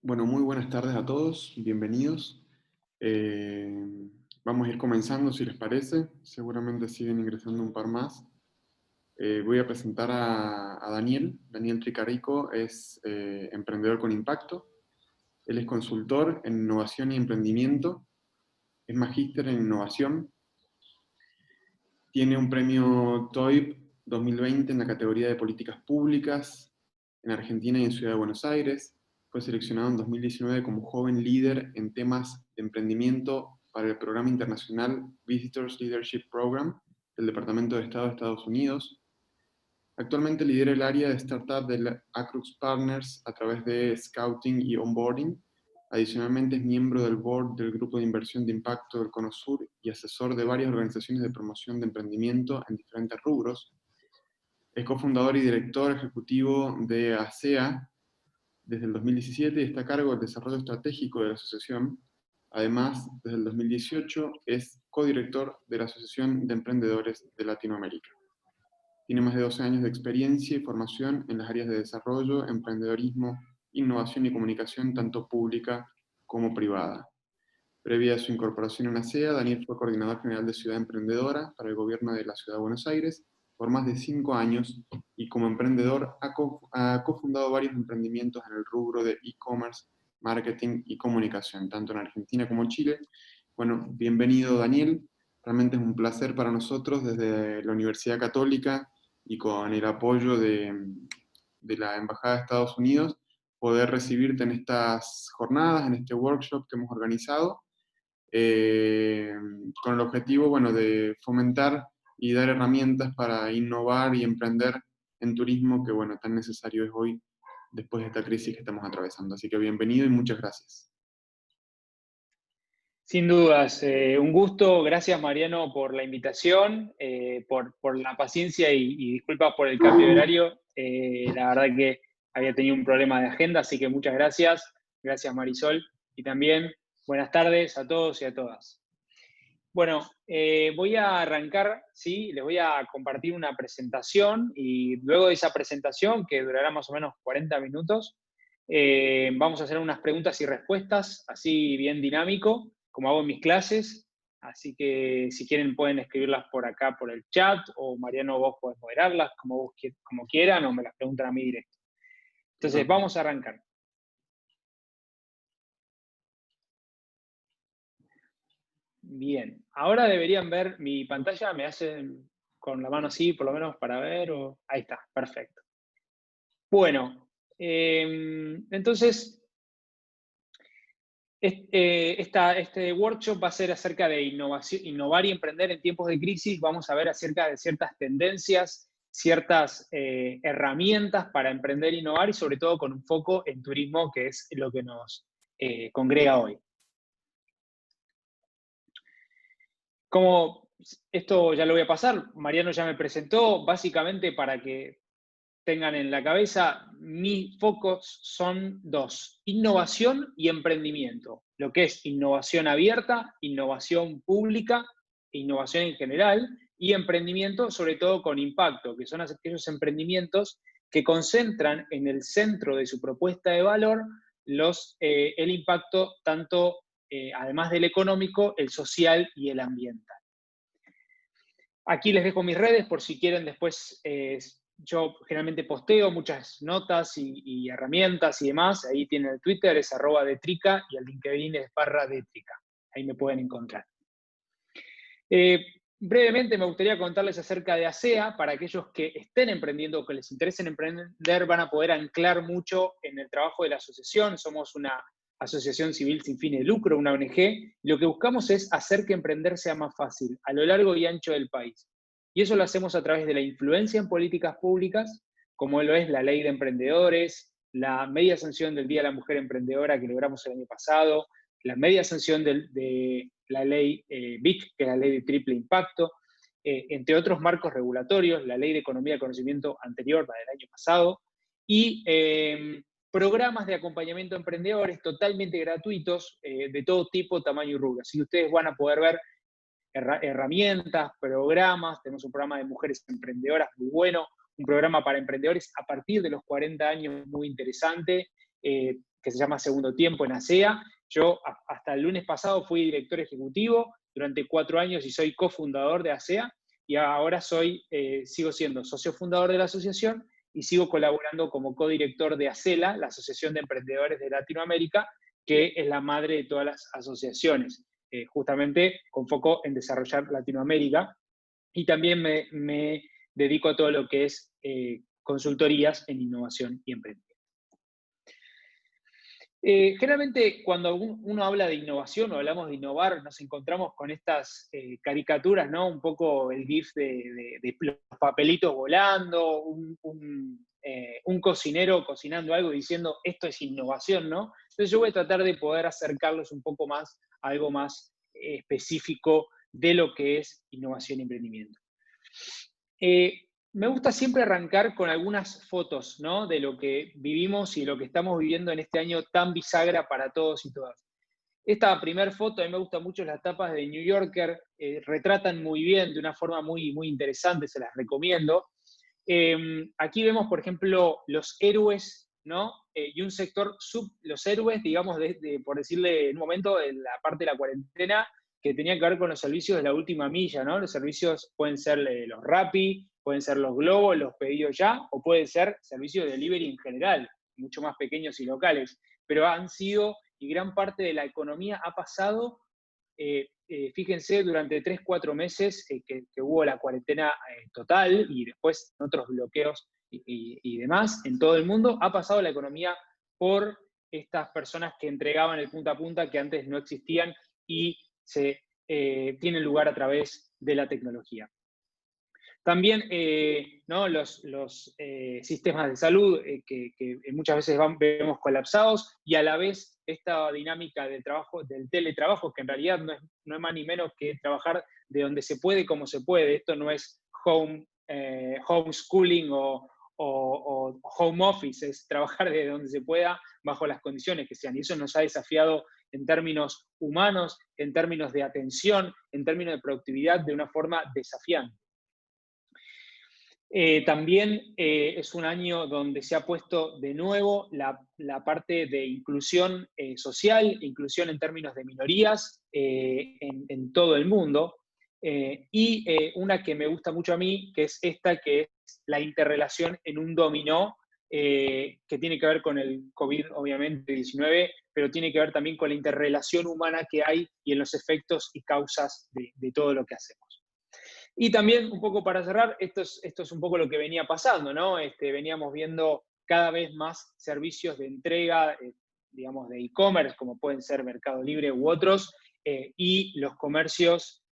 Bueno, muy buenas tardes a todos, bienvenidos. Vamos a ir comenzando, si les parece. Seguramente siguen ingresando un par más. Voy a presentar a Daniel. Daniel Tricarico es emprendedor con impacto. Él es consultor en innovación y emprendimiento. Es magíster en innovación. Tiene un premio TOEIP 2020 en la categoría de políticas públicas en Argentina y en Ciudad de Buenos Aires. Fue seleccionado en 2019 como joven líder en temas de emprendimiento para el programa internacional Visitors Leadership Program del Departamento de Estado de Estados Unidos. Actualmente lidera el área de startup de Acrux Partners a través de Scouting y Onboarding. Adicionalmente es miembro del board del Grupo de Inversión de Impacto del Cono Sur y asesor de varias organizaciones de promoción de emprendimiento en diferentes rubros. Es cofundador y director ejecutivo de ASEA desde el 2017 y está a cargo del desarrollo estratégico de la asociación. Además, desde el 2018 es codirector de la Asociación de Emprendedores de Latinoamérica. Tiene más de 12 años de experiencia y formación en las áreas de desarrollo, emprendedorismo, innovación y comunicación, tanto pública como privada. Previa a su incorporación en ASEA, Daniel fue coordinador general de Ciudad Emprendedora para el gobierno de la Ciudad de Buenos Aires por más de 5 años y como emprendedor ha cofundado varios emprendimientos en el rubro de e-commerce, marketing y comunicación, tanto en Argentina como en Chile. Bueno, bienvenido Daniel, realmente es un placer para nosotros desde la Universidad Católica y con el apoyo de la Embajada de Estados Unidos poder recibirte en estas jornadas, en este workshop que hemos organizado eh, con el objetivo, bueno, de fomentar y dar herramientas para innovar y emprender en turismo, que bueno, tan necesario es hoy después de esta crisis que estamos atravesando. Así que bienvenido y muchas gracias. Sin dudas, un gusto. Gracias, Mariano, por la invitación, por la paciencia y disculpas por el cambio de horario. La verdad que había tenido un problema de agenda, así que muchas gracias. Gracias, Marisol. Y también buenas tardes a todos y a todas. Bueno, voy a arrancar, ¿sí? Les voy a compartir una presentación y luego de esa presentación, que durará más o menos 40 minutos, vamos a hacer unas preguntas y respuestas, así bien dinámico, como hago en mis clases. Así que si quieren pueden escribirlas por acá, por el chat, o Mariano, vos podés moderarlas como quieran, o me las preguntan a mí directo. Entonces, vamos a arrancar. Bien, ahora deberían ver mi pantalla, me hacen con la mano así, por lo menos para ver, o ahí está, perfecto. Bueno, entonces, este workshop va a ser acerca de innovación, innovar y emprender en tiempos de crisis. Vamos a ver acerca de ciertas tendencias, ciertas herramientas para emprender e innovar y sobre todo con un foco en turismo, que es lo que nos congrega hoy. Como esto ya lo voy a pasar, Mariano ya me presentó, básicamente para que tengan en la cabeza, mis focos son dos: innovación y emprendimiento. Lo que es innovación abierta, innovación pública, innovación en general, y emprendimiento sobre todo con impacto, que son aquellos emprendimientos que concentran en el centro de su propuesta de valor el impacto tanto, además del económico, el social y el ambiental. Aquí les dejo mis redes por si quieren después. Yo generalmente posteo muchas notas y herramientas y demás. Ahí tienen el Twitter, es @detrica, y el LinkedIn es /detrica. Ahí me pueden encontrar. Brevemente me gustaría contarles acerca de ASEA. Para aquellos que estén emprendiendo o que les interesen emprender, van a poder anclar mucho en el trabajo de la asociación. Somos una asociación civil sin fines de lucro, una ONG. Lo que buscamos es hacer que emprender sea más fácil a lo largo y ancho del país. Y eso lo hacemos a través de la influencia en políticas públicas, como lo es la Ley de Emprendedores, la media sanción del Día de la Mujer Emprendedora que logramos el año pasado, la media sanción de la ley BIC, que es la ley de triple impacto, entre otros marcos regulatorios, la ley de economía de conocimiento anterior, la del año pasado, y programas de acompañamiento a emprendedores totalmente gratuitos, de todo tipo, tamaño y rubro. Así que ustedes van a poder ver herramientas, programas. Tenemos un programa de mujeres emprendedoras muy bueno, un programa para emprendedores a partir de los 40 años muy interesante, que se llama Segundo Tiempo en ASEA. Yo hasta el lunes pasado fui director ejecutivo durante 4 años y soy cofundador de ASEA, y ahora sigo siendo socio fundador de la asociación y sigo colaborando como codirector de ACELA, la Asociación de Emprendedores de Latinoamérica, que es la madre de todas las asociaciones, justamente con foco en desarrollar Latinoamérica. Y también me dedico a todo lo que es consultorías en innovación y emprendimiento. Generalmente cuando uno habla de innovación o hablamos de innovar, nos encontramos con estas caricaturas, ¿no? Un poco el GIF de los papelitos volando, un cocinero cocinando algo y diciendo esto es innovación, ¿no? Entonces yo voy a tratar de poder acercarlos un poco más a algo más específico de lo que es innovación y emprendimiento. Me gusta siempre arrancar con algunas fotos, ¿no? De lo que vivimos y lo que estamos viviendo en este año tan bisagra para todos y todas. Esta primera foto, a mí me gustan mucho las tapas de New Yorker, retratan muy bien, de una forma muy, muy interesante, se las recomiendo. Aquí vemos, por ejemplo, los héroes, ¿no? Y un sector los héroes, digamos, por decirle en un momento, en la parte de la cuarentena, que tenía que ver con los servicios de la última milla, ¿no? Los servicios pueden ser los Rappi, pueden ser los Globo, los pedidos ya, o pueden ser servicios de delivery en general, mucho más pequeños y locales, pero han sido, y gran parte de la economía ha pasado, fíjense, durante 3-4 meses que hubo la cuarentena total y después otros bloqueos y demás en todo el mundo, ha pasado la economía por estas personas que entregaban el punta a punta que antes no existían y tienen lugar a través de la tecnología. También ¿no? los sistemas de salud que muchas veces vemos colapsados, y a la vez esta dinámica del teletrabajo, que en realidad no es más ni menos que trabajar de donde se puede, como se puede. Esto no es homeschooling o home office, es trabajar de donde se pueda bajo las condiciones que sean. Y eso nos ha desafiado en términos humanos, en términos de atención, en términos de productividad, de una forma desafiante. También es un año donde se ha puesto de nuevo la parte de inclusión social, inclusión en términos de minorías en todo el mundo. Y una que me gusta mucho a mí, que es esta, que es la interrelación en un dominó, que tiene que ver con el COVID, obviamente, 19, pero tiene que ver también con la interrelación humana que hay y en los efectos y causas de todo lo que hacemos. Y también, un poco para cerrar, esto es un poco lo que venía pasando, ¿no? Veníamos viendo cada vez más servicios de entrega, digamos, de e-commerce, como pueden ser Mercado Libre u otros, y los comercios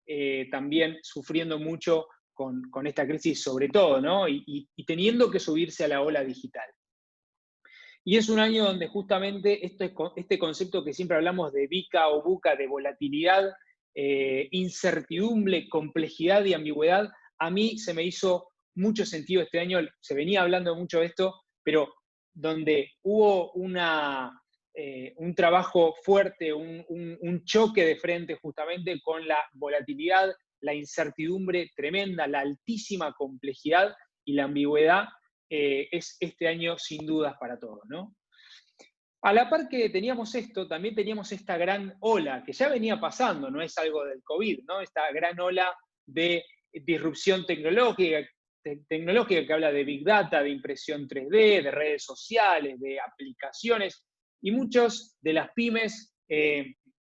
también sufriendo mucho con esta crisis, sobre todo, ¿no? Y teniendo que subirse a la ola digital. Y es un año donde justamente este concepto que siempre hablamos de VICA o VUCA, de volatilidad, incertidumbre, complejidad y ambigüedad, a mí se me hizo mucho sentido este año. Se venía hablando mucho de esto, pero donde hubo un trabajo fuerte, un choque de frente justamente con la volatilidad, la incertidumbre tremenda, la altísima complejidad y la ambigüedad, es este año sin dudas para todos, ¿no? A la par que teníamos esto, también teníamos esta gran ola, que ya venía pasando, no es algo del COVID, ¿no? Esta gran ola de disrupción tecnológica que habla de Big Data, de impresión 3D, de redes sociales, de aplicaciones, y muchas de las pymes,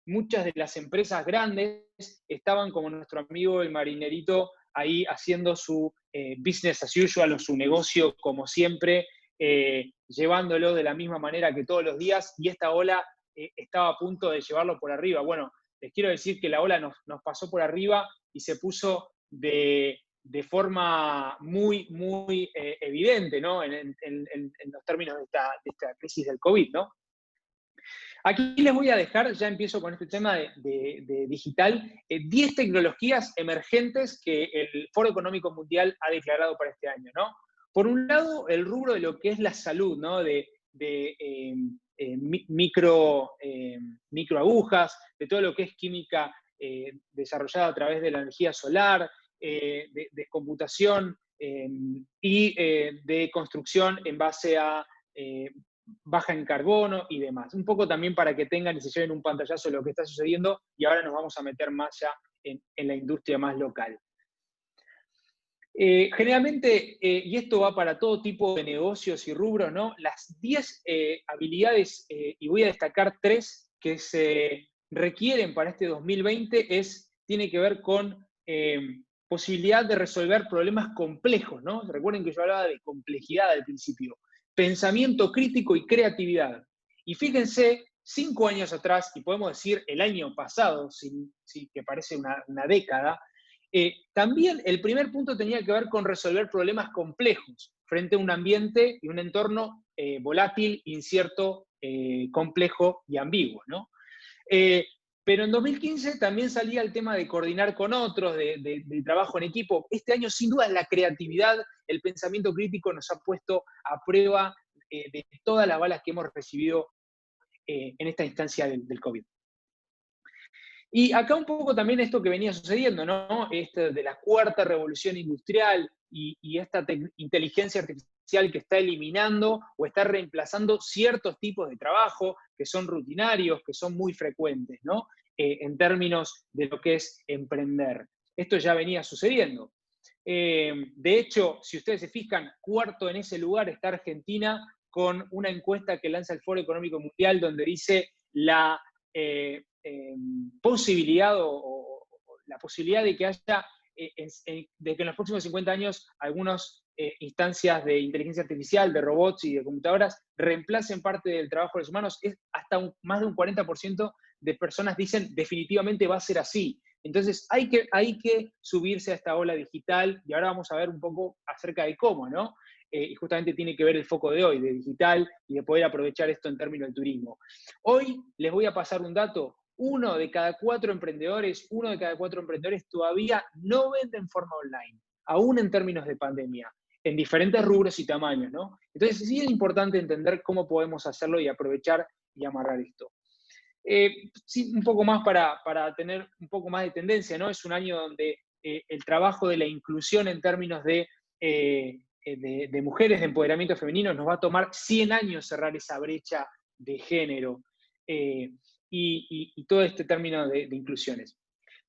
muchas de las empresas grandes estaban, como nuestro amigo el marinerito, ahí haciendo su business as usual o su negocio como siempre, llevándolo de la misma manera que todos los días, y esta ola estaba a punto de llevarlo por arriba. Bueno, les quiero decir que la ola nos pasó por arriba y se puso de forma muy, muy evidente, ¿no? En los términos de esta crisis del COVID, ¿no? Aquí les voy a dejar, ya empiezo con este tema de digital, 10 tecnologías emergentes que el Foro Económico Mundial ha declarado para este año, ¿no? Por un lado, el rubro de lo que es la salud, ¿no? De microagujas, de todo lo que es química desarrollada a través de la energía solar, de computación y de construcción en base a baja en carbono y demás. Un poco también para que tengan y se lleven un pantallazo de lo que está sucediendo, y ahora nos vamos a meter más ya en la industria más local. Generalmente, y esto va para todo tipo de negocios y rubros, ¿no? Las 10 habilidades, y voy a destacar 3 que se requieren para este 2020, tiene que ver con posibilidad de resolver problemas complejos, ¿no? Recuerden que yo hablaba de complejidad al principio. Pensamiento crítico y creatividad. Y fíjense, 5 años atrás, y podemos decir el año pasado, que parece una década, también el primer punto tenía que ver con resolver problemas complejos frente a un ambiente y un entorno volátil, incierto, complejo y ambiguo, ¿no? Pero en 2015 también salía el tema de coordinar con otros, de trabajo en equipo. Este año, sin duda, la creatividad, el pensamiento crítico nos ha puesto a prueba de todas las balas que hemos recibido en esta instancia del COVID. Y acá un poco también esto que venía sucediendo, ¿no? Esto de la cuarta revolución industrial y esta inteligencia artificial que está eliminando o está reemplazando ciertos tipos de trabajo que son rutinarios, que son muy frecuentes, ¿no? En términos de lo que es emprender. Esto ya venía sucediendo. De hecho, si ustedes se fijan, cuarto en ese lugar está Argentina con una encuesta que lanza el Foro Económico Mundial donde dice la posibilidad o la posibilidad de que haya, de que en los próximos 50 años algunas instancias de inteligencia artificial, de robots y de computadoras reemplacen parte del trabajo de los humanos, es hasta más de un 40% de personas dicen definitivamente va a ser así. Entonces hay que subirse a esta ola digital y ahora vamos a ver un poco acerca de cómo, ¿no? Y justamente tiene que ver el foco de hoy, de digital y de poder aprovechar esto en términos del turismo. Hoy les voy a pasar un dato. Uno de cada cuatro emprendedores todavía no vende en forma online, aún en términos de pandemia, en diferentes rubros y tamaños, ¿no? Entonces sí es importante entender cómo podemos hacerlo y aprovechar y amarrar esto. Sí, un poco más para tener un poco más de tendencia, ¿no? Es un año donde el trabajo de la inclusión en términos de mujeres, de empoderamiento femenino, nos va a tomar 100 años cerrar esa brecha de género y todo este término de inclusiones.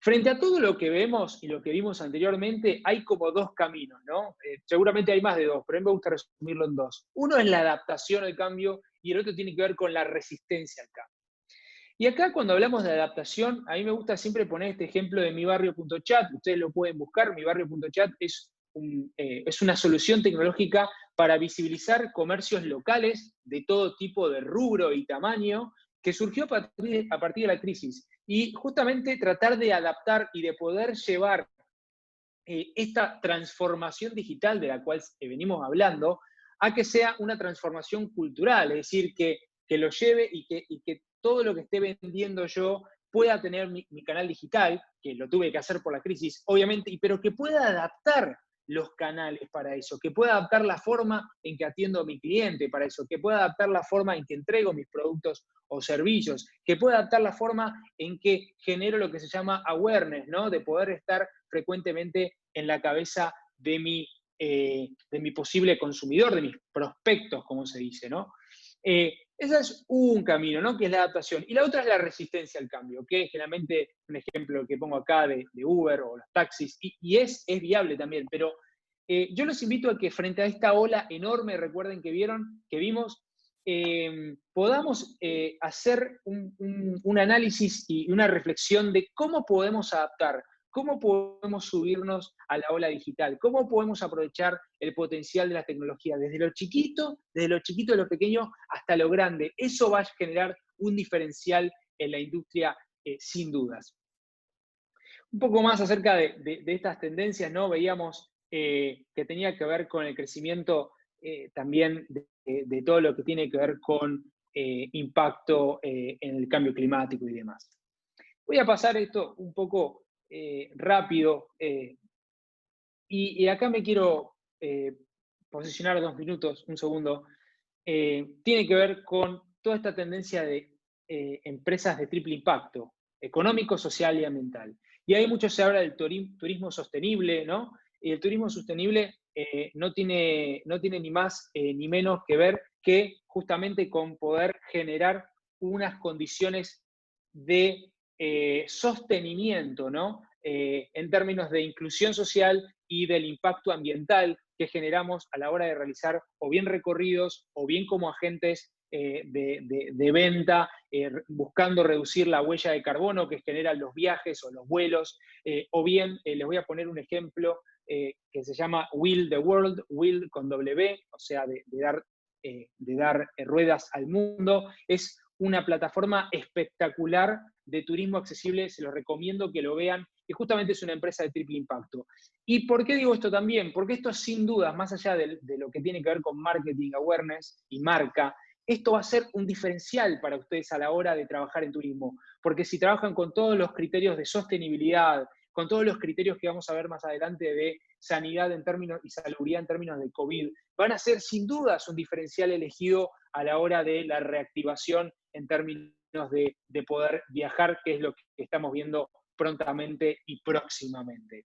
Frente a todo lo que vemos y lo que vimos anteriormente, hay como 2 caminos, ¿no? Seguramente hay más de 2, pero a mí me gusta resumirlo en 2. Uno es la adaptación al cambio y el otro tiene que ver con la resistencia al cambio. Y acá cuando hablamos de adaptación, a mí me gusta siempre poner este ejemplo de mibarrio.chat, ustedes lo pueden buscar, mibarrio.chat es una solución tecnológica para visibilizar comercios locales de todo tipo de rubro y tamaño que surgió a partir de la crisis. Y justamente tratar de adaptar y de poder llevar esta transformación digital de la cual venimos hablando a que sea una transformación cultural, es decir, que lo lleve y que todo lo que esté vendiendo yo pueda tener mi canal digital, que lo tuve que hacer por la crisis, obviamente, pero que pueda adaptar los canales para eso, que pueda adaptar la forma en que atiendo a mi cliente para eso, que pueda adaptar la forma en que entrego mis productos o servicios, que pueda adaptar la forma en que genero lo que se llama awareness, ¿no? De poder estar frecuentemente en la cabeza de mi posible consumidor, de mis prospectos, como se dice, ¿no? Ese es un camino, ¿no? Que es la adaptación. Y la otra es la resistencia al cambio, que es generalmente un ejemplo que pongo acá de Uber o los taxis, y es viable también, pero yo los invito a que frente a esta ola enorme, recuerden que vimos, podamos hacer un análisis y una reflexión de cómo podemos adaptar, cómo podemos subirnos a la ola digital, cómo podemos aprovechar el potencial de la tecnología, desde lo chiquito, de lo pequeño, hasta lo grande. Eso va a generar un diferencial en la industria, sin dudas. Un poco más acerca de estas tendencias, ¿no? Veíamos que tenía que ver con el crecimiento también de todo lo que tiene que ver con impacto en el cambio climático y demás. Voy a pasar esto un poco rápido y acá me quiero posicionar 2 minutos, un segundo. Tiene que ver con toda esta tendencia de empresas de triple impacto, económico, social y ambiental. Y ahí mucho se habla del turismo sostenible, ¿no? Y el turismo sostenible no tiene ni más ni menos que ver que justamente con poder generar unas condiciones de sostenimiento, ¿no? En términos de inclusión social y del impacto ambiental que generamos a la hora de realizar o bien recorridos o bien como agentes de venta, buscando reducir la huella de carbono que generan los viajes o los vuelos, o bien, les voy a poner un ejemplo que se llama Wheel the World, Wheel con W, o sea, de dar ruedas al mundo. Es una plataforma espectacular de turismo accesible, se los recomiendo que lo vean, y justamente es una empresa de triple impacto. ¿Y por qué digo esto también? Porque esto sin dudas, más allá de lo que tiene que ver con marketing, awareness y marca, esto va a ser un diferencial para ustedes a la hora de trabajar en turismo, porque si trabajan con todos los criterios de sostenibilidad, con todos los criterios que vamos a ver más adelante de sanidad en términos y salubridad en términos de COVID, van a ser sin dudas un diferencial elegido a la hora de la reactivación en términos de poder viajar, que es lo que estamos viendo prontamente y próximamente.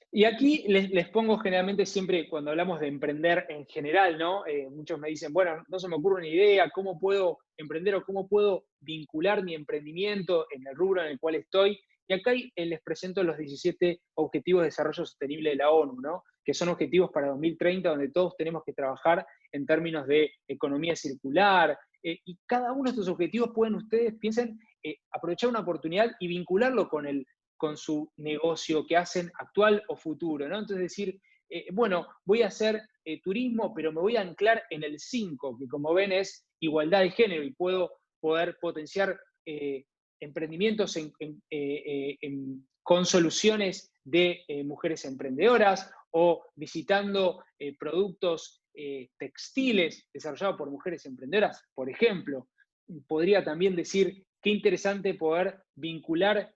Y aquí les pongo generalmente siempre, cuando hablamos de emprender en general, ¿no? Muchos me dicen, bueno, no se me ocurre una idea, ¿cómo puedo emprender o cómo puedo vincular mi emprendimiento en el rubro en el cual estoy? Y acá les presento los 17 Objetivos de Desarrollo Sostenible de la ONU, ¿no? Que son objetivos para 2030, donde todos tenemos que trabajar en términos de economía circular, y cada uno de estos objetivos pueden ustedes, piensen, aprovechar una oportunidad y vincularlo con su negocio que hacen actual o futuro, ¿no? Entonces decir, bueno, voy a hacer turismo, pero me voy a anclar en el 5, que como ven es igualdad de género, y puedo poder potenciar emprendimientos con soluciones de mujeres emprendedoras, o visitando productos textiles desarrollados por mujeres emprendedoras, por ejemplo. Podría también decir, qué interesante poder vincular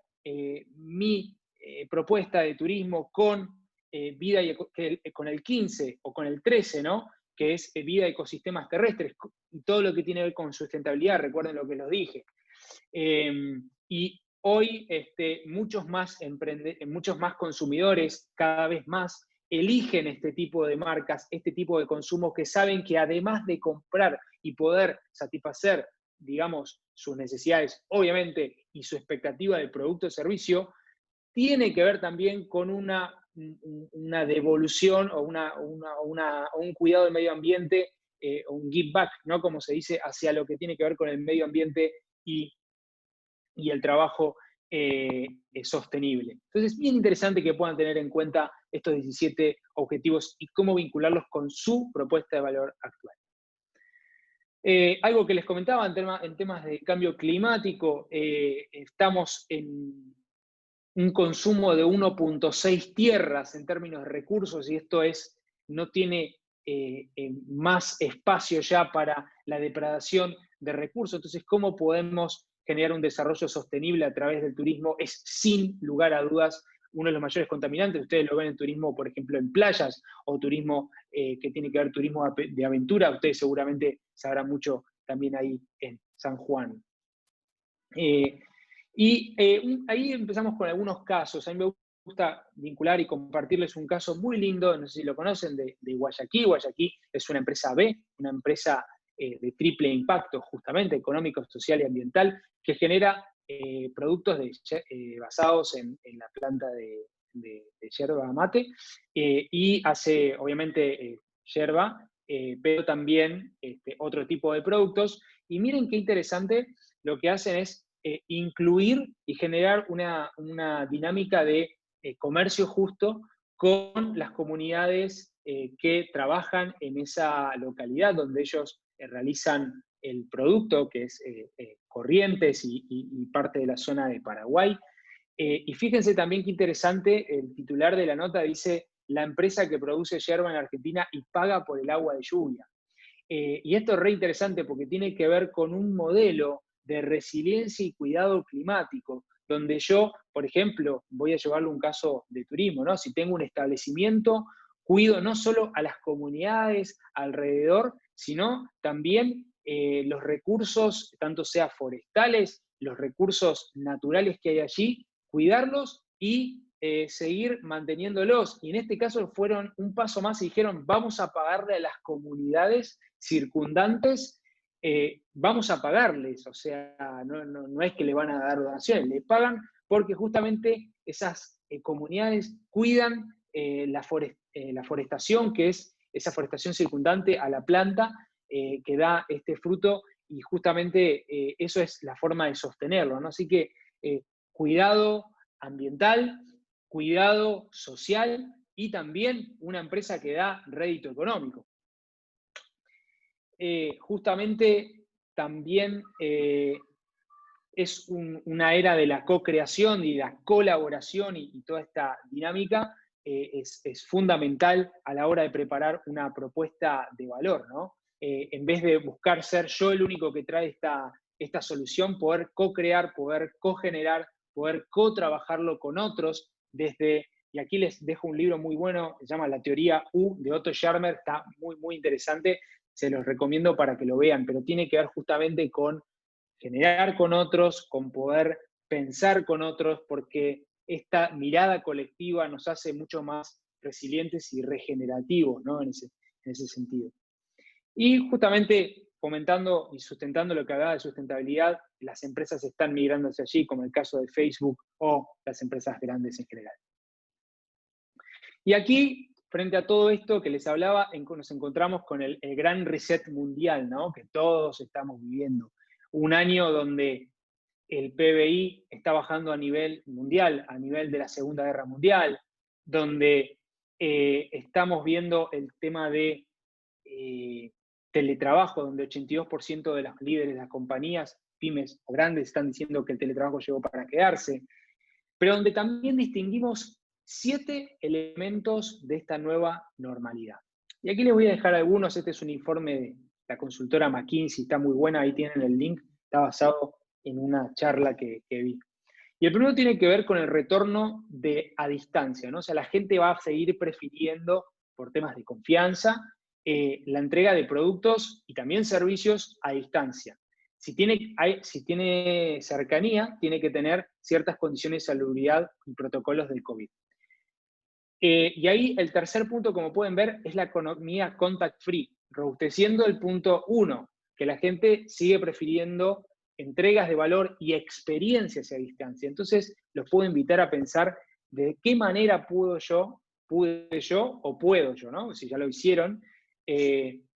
mi propuesta de turismo con vida con el 15 o con el 13, ¿no? Que es vida y ecosistemas terrestres, y todo lo que tiene que ver con sustentabilidad, recuerden lo que les dije. Y hoy muchos más consumidores, cada vez más, eligen este tipo de marcas, este tipo de consumo, que saben que además de comprar y poder satisfacer, digamos, sus necesidades, obviamente, y su expectativa de producto o servicio, tiene que ver también con una devolución o un cuidado del medio ambiente, un give back, ¿no? Como se dice, hacia lo que tiene que ver con el medio ambiente y el trabajo sostenible. Entonces, es bien interesante que puedan tener en cuenta estos 17 objetivos y cómo vincularlos con su propuesta de valor actual. Algo que les comentaba en temas de cambio climático, estamos en un consumo de 1.6 tierras en términos de recursos, y esto no tiene más espacio ya para la depredación de recursos. Entonces, ¿cómo podemos generar un desarrollo sostenible a través del turismo? Es sin lugar a dudas uno de los mayores contaminantes. Ustedes lo ven en turismo, por ejemplo, en playas, o turismo que tiene que ver turismo de aventura. Ustedes seguramente sabrán mucho también ahí en San Juan. Ahí empezamos con algunos casos. A mí me gusta vincular y compartirles un caso muy lindo, no sé si lo conocen, de Guayaquil. Guayaquil es una empresa B, una empresa de triple impacto, justamente, económico, social y ambiental, que genera productos basados en la planta de yerba mate, y hace, obviamente, yerba, pero también otro tipo de productos. Y miren qué interesante, lo que hacen es incluir y generar una dinámica de comercio justo con las comunidades que trabajan en esa localidad donde ellos realizan el producto, que es Corrientes y parte de la zona de Paraguay. Y fíjense también qué interesante, el titular de la nota dice: la empresa que produce yerba en Argentina y paga por el agua de lluvia. Y esto es re interesante porque tiene que ver con un modelo de resiliencia y cuidado climático, donde yo, por ejemplo, voy a llevarle un caso de turismo, ¿no? Si tengo un establecimiento, cuido no solo a las comunidades alrededor, sino también los recursos, tanto sea forestales, los recursos naturales que hay allí, cuidarlos y seguir manteniéndolos. Y en este caso fueron un paso más y dijeron, vamos a pagarle a las comunidades circundantes, vamos a pagarles. O sea, no es que le van a dar donaciones, le pagan porque justamente esas comunidades cuidan la forestación, que es esa forestación circundante a la planta que da este fruto, y justamente eso es la forma de sostenerlo, ¿no? Así que cuidado ambiental, cuidado social y también una empresa que da rédito económico. Justamente también es una era de la co-creación y la colaboración y toda esta dinámica es fundamental a la hora de preparar una propuesta de valor, ¿no? En vez de buscar ser yo el único que trae esta solución, poder co-crear, poder co-generar, poder co-trabajarlo con otros y aquí les dejo un libro muy bueno, se llama La Teoría U, de Otto Scharmer, está muy, muy interesante, se los recomiendo para que lo vean, pero tiene que ver justamente con generar con otros, con poder pensar con otros, porque esta mirada colectiva nos hace mucho más resilientes y regenerativos, ¿no? En ese sentido. Y justamente fomentando y sustentando lo que hablaba de sustentabilidad, las empresas están migrando hacia allí, como el caso de Facebook o las empresas grandes en general. Y aquí, frente a todo esto que les hablaba, nos encontramos con el gran reset mundial, ¿no? Que todos estamos viviendo. Un año donde el PBI está bajando a nivel mundial, a nivel de la Segunda Guerra Mundial, donde estamos viendo el tema de teletrabajo, donde 82% de los líderes de las compañías, pymes o grandes, están diciendo que el teletrabajo llegó para quedarse, pero donde también distinguimos 7 elementos de esta nueva normalidad. Y aquí les voy a dejar algunos. Este es un informe de la consultora McKinsey, está muy buena, ahí tienen el link, está basado en una charla que vi. Y el primero tiene que ver con el retorno a distancia, ¿no? O sea, la gente va a seguir prefiriendo, por temas de confianza, la entrega de productos y también servicios a distancia. Si tiene cercanía, tiene que tener ciertas condiciones de salubridad y protocolos del COVID. Y ahí el tercer punto, como pueden ver, es la economía contact free, robusteciendo el punto 1, que la gente sigue prefiriendo entregas de valor y experiencias a distancia. Entonces, los puedo invitar a pensar de qué manera pude yo, ¿no? Si ya lo hicieron,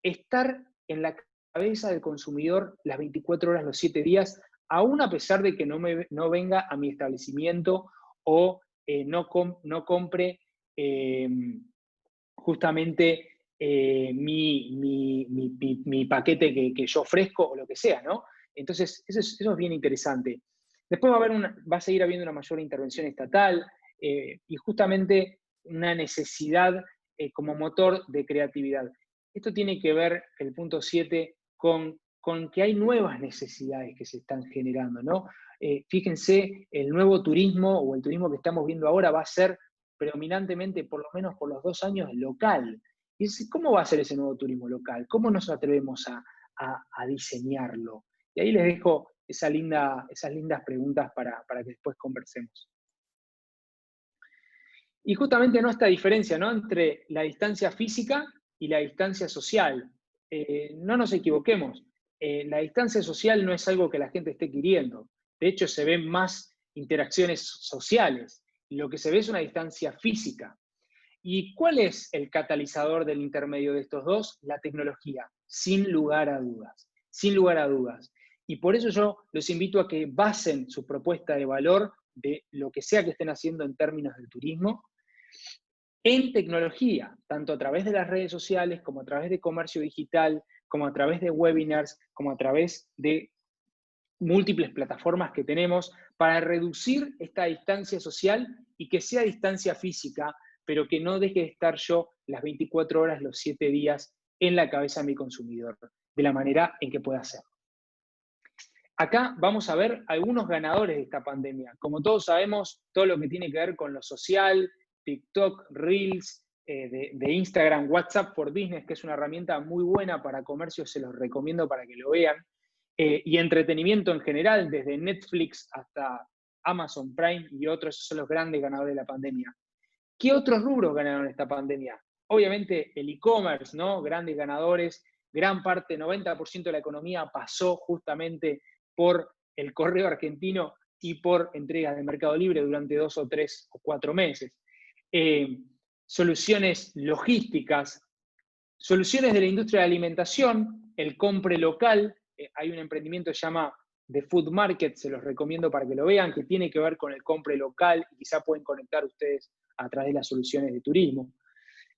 estar en la cabeza del consumidor las 24 horas, los 7 días, aún a pesar de que no venga a mi establecimiento o no compre justamente mi paquete que yo ofrezco o lo que sea, ¿no? Entonces, eso es bien interesante. Después va a seguir habiendo una mayor intervención estatal y justamente una necesidad como motor de creatividad. Esto tiene que ver, el punto 7, con que hay nuevas necesidades que se están generando, ¿no? Fíjense, el nuevo turismo o el turismo que estamos viendo ahora va a ser predominantemente, por lo menos por los 2 años, local. Y ¿cómo va a ser ese nuevo turismo local? ¿Cómo nos atrevemos a diseñarlo? Y ahí les dejo esas lindas preguntas para que después conversemos. Y justamente no esta diferencia, ¿no?, entre la distancia física y la distancia social. No nos equivoquemos, la distancia social no es algo que la gente esté queriendo. De hecho, se ven más interacciones sociales. Lo que se ve es una distancia física. ¿Y cuál es el catalizador del intermedio de estos dos? La tecnología, sin lugar a dudas. Sin lugar a dudas. Y por eso yo los invito a que basen su propuesta de valor de lo que sea que estén haciendo en términos del turismo en tecnología, tanto a través de las redes sociales, como a través de comercio digital, como a través de webinars, como a través de múltiples plataformas que tenemos para reducir esta distancia social y que sea distancia física, pero que no deje de estar yo las 24 horas, los 7 días en la cabeza de mi consumidor, de la manera en que pueda hacerlo. Acá vamos a ver algunos ganadores de esta pandemia. Como todos sabemos, todo lo que tiene que ver con lo social, TikTok, Reels, de Instagram, WhatsApp for Business, que es una herramienta muy buena para comercio, se los recomiendo para que lo vean, y entretenimiento en general, desde Netflix hasta Amazon Prime y otros son los grandes ganadores de la pandemia. ¿Qué otros rubros ganaron esta pandemia? Obviamente el e-commerce, ¿no? Grandes ganadores, gran parte, 90% de la economía pasó justamente por el correo argentino y por entregas de Mercado Libre durante 2 o 3 o 4 meses. Soluciones logísticas, soluciones de la industria de alimentación, el compre local, hay un emprendimiento que se llama The Food Market, se los recomiendo para que lo vean, que tiene que ver con el compre local y quizá pueden conectar ustedes a través de las soluciones de turismo.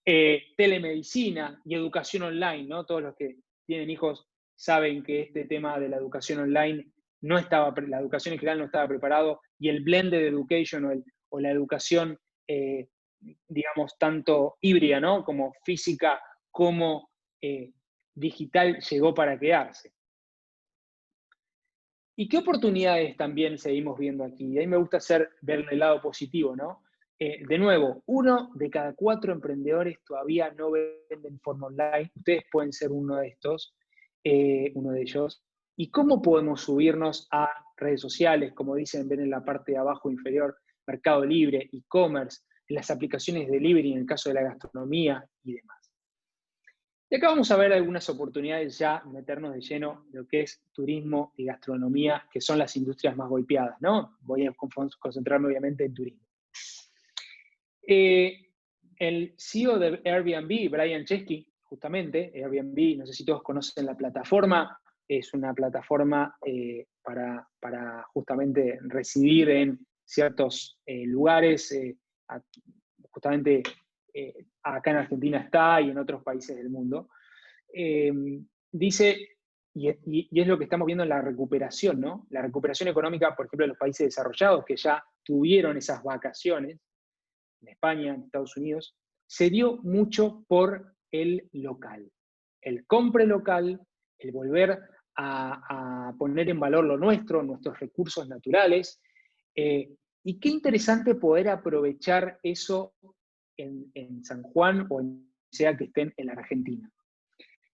Telemedicina y educación online, ¿no? Todos los que tienen hijos saben que este tema de la educación online no estaba, la educación en general no estaba preparado, y el blended education o la educación, digamos, tanto híbrida, ¿no? Como física, como digital, llegó para quedarse. ¿Y qué oportunidades también seguimos viendo aquí? Y ahí me gusta ver el lado positivo, ¿no? De nuevo, 1 de cada 4 emprendedores todavía no venden de forma online. Ustedes pueden ser uno de estos, uno de ellos. ¿Y cómo podemos subirnos a redes sociales? Como dicen, ven en la parte de abajo inferior, Mercado Libre, e-commerce, en las aplicaciones de delivery en el caso de la gastronomía y demás. Y acá vamos a ver algunas oportunidades, ya meternos de lleno en lo que es turismo y gastronomía, que son las industrias más golpeadas, ¿no? Voy a concentrarme obviamente en turismo. El CEO de Airbnb, Brian Chesky, justamente, Airbnb, no sé si todos conocen la plataforma, es una plataforma para justamente residir en ciertos lugares, justamente acá en Argentina está y en otros países del mundo. Dice, y es lo que estamos viendo en la recuperación, ¿no? La recuperación económica, por ejemplo, de los países desarrollados que ya tuvieron esas vacaciones, en España, en Estados Unidos, se dio mucho por el local. El compre local, el volver a poner en valor lo nuestro, nuestros recursos naturales. Y qué interesante poder aprovechar eso en San Juan o en sea que estén en la Argentina.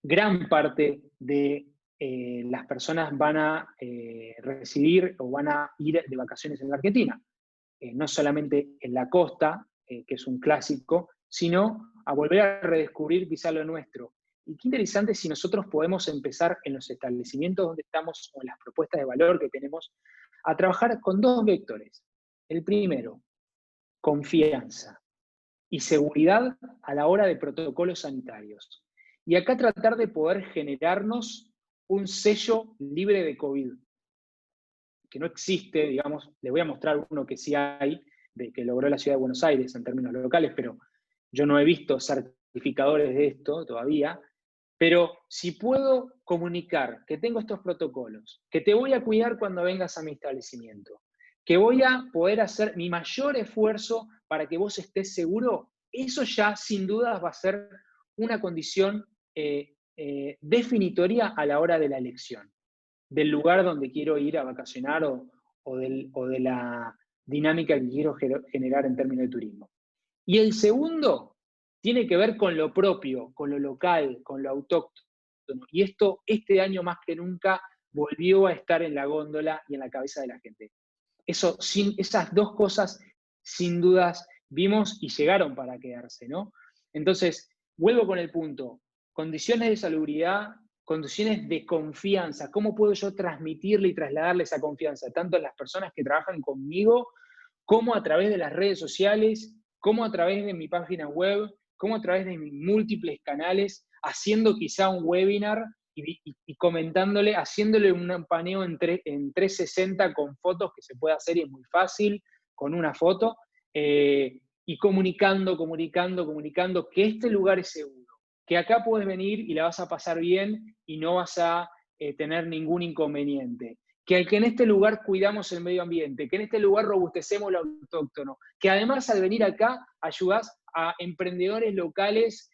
Gran parte de las personas van a residir o van a ir de vacaciones en la Argentina. No solamente en la costa, que es un clásico, sino a volver a redescubrir quizá lo nuestro. Y qué interesante si nosotros podemos empezar en los establecimientos donde estamos o en las propuestas de valor que tenemos a trabajar con 2 vectores. El primero, confianza y seguridad a la hora de protocolos sanitarios. Y acá tratar de poder generarnos un sello libre de COVID, que no existe, digamos, les voy a mostrar uno que sí hay, de que logró la Ciudad de Buenos Aires en términos locales, pero yo no he visto certificadores de esto todavía. Pero si puedo comunicar que tengo estos protocolos, que te voy a cuidar cuando vengas a mi establecimiento, que voy a poder hacer mi mayor esfuerzo para que vos estés seguro, eso ya sin dudas va a ser una condición definitoria a la hora de la elección del lugar donde quiero ir a vacacionar o de la dinámica que quiero generar en términos de turismo. Y el segundo tiene que ver con lo propio, con lo local, con lo autóctono. Y esto, este año más que nunca, volvió a estar en la góndola y en la cabeza de la gente. Esas 2 cosas, sin dudas, vimos y llegaron para quedarse, ¿no? Entonces, vuelvo con el punto. Condiciones de salubridad, condiciones de confianza. ¿Cómo puedo yo transmitirle y trasladarle esa confianza? Tanto a las personas que trabajan conmigo, como a través de las redes sociales, como a través de mi página web, como a través de mis múltiples canales, haciendo quizá un webinar y comentándole, haciéndole un paneo en 360 con fotos que se puede hacer y es muy fácil, con una foto, y comunicando que este lugar es seguro, que acá puedes venir y la vas a pasar bien y no vas a tener ningún inconveniente. Que en este lugar cuidamos el medio ambiente, que en este lugar robustecemos lo autóctono, que además al venir acá ayudás a emprendedores locales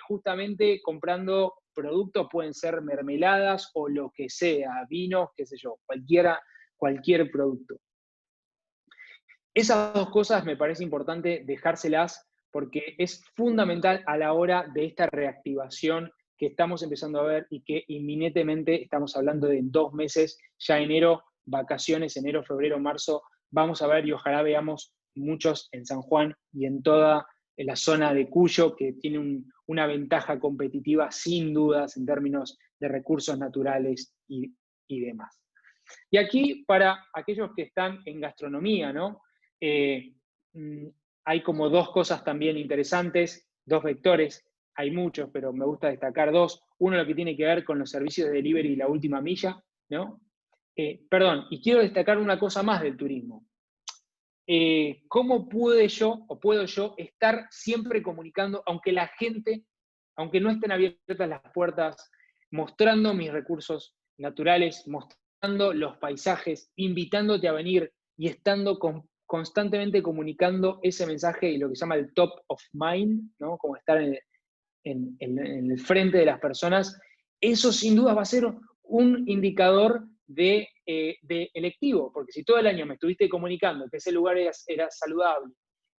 justamente comprando productos, pueden ser mermeladas o lo que sea, vinos, qué sé yo, cualquier producto. Esas 2 cosas me parece importante dejárselas porque es fundamental a la hora de esta reactivación que estamos empezando a ver y que inminentemente estamos hablando de 2 meses, ya enero, vacaciones, enero, febrero, marzo, vamos a ver y ojalá veamos muchos en San Juan y en toda la zona de Cuyo, que tiene una ventaja competitiva sin dudas en términos de recursos naturales y demás. Y aquí, para aquellos que están en gastronomía, ¿no? Hay como dos cosas también interesantes, dos vectores, hay muchos, pero me gusta destacar dos. Uno, lo que tiene que ver con los servicios de delivery y la última milla, ¿no? Perdón, y quiero destacar una cosa más del turismo. ¿Cómo puedo yo estar siempre comunicando, aunque la gente, aunque no estén abiertas las puertas, mostrando mis recursos naturales, mostrando los paisajes, invitándote a venir y estando constantemente comunicando ese mensaje y lo que se llama el top of mind, ¿no? Como estar en el frente de las personas? Eso sin duda va a ser un indicador de electivo, porque si todo el año me estuviste comunicando que ese lugar era saludable,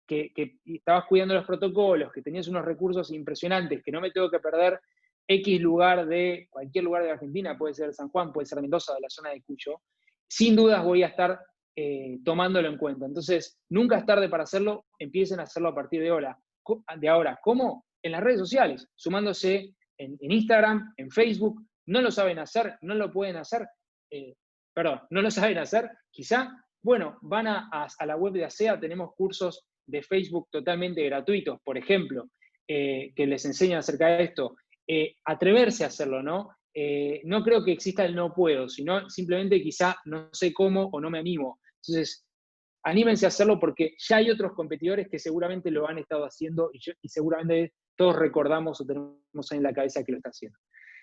que estabas cuidando los protocolos, que tenías unos recursos impresionantes, que no me tengo que perder X lugar de cualquier lugar de Argentina, puede ser San Juan, puede ser Mendoza, de la zona de Cuyo, sin dudas voy a estar tomándolo en cuenta. Entonces, nunca es tarde para hacerlo, empiecen a hacerlo a partir de ahora. ¿Cómo? En las redes sociales, sumándose en Instagram, en Facebook. No lo saben hacer, no lo pueden hacer, no lo saben hacer, quizá, bueno, van a la web de ASEA, tenemos cursos de Facebook totalmente gratuitos, por ejemplo, que les enseñan acerca de esto. Atreverse a hacerlo, ¿no? No creo que exista el no puedo, sino simplemente quizá no sé cómo o no me animo. Entonces, anímense a hacerlo porque ya hay otros competidores que seguramente lo han estado haciendo y seguramente todos recordamos o tenemos en la cabeza que lo está haciendo.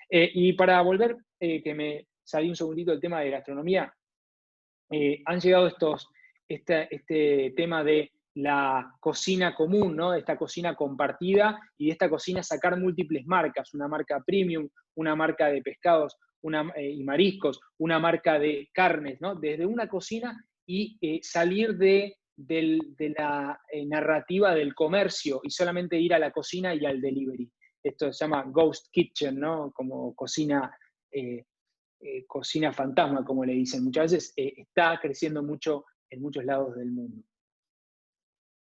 Y para volver, que me salí un segundito del tema de gastronomía, han llegado este tema de la cocina común, ¿no? Esta cocina compartida y de esta cocina sacar múltiples marcas, una marca premium, una marca de pescados y mariscos, una marca de carnes, ¿no? Desde una cocina y salir de la narrativa del comercio y solamente ir a la cocina y al delivery. Esto se llama ghost kitchen, ¿no? Como cocina cocina fantasma, como le dicen muchas veces, está creciendo mucho en muchos lados del mundo.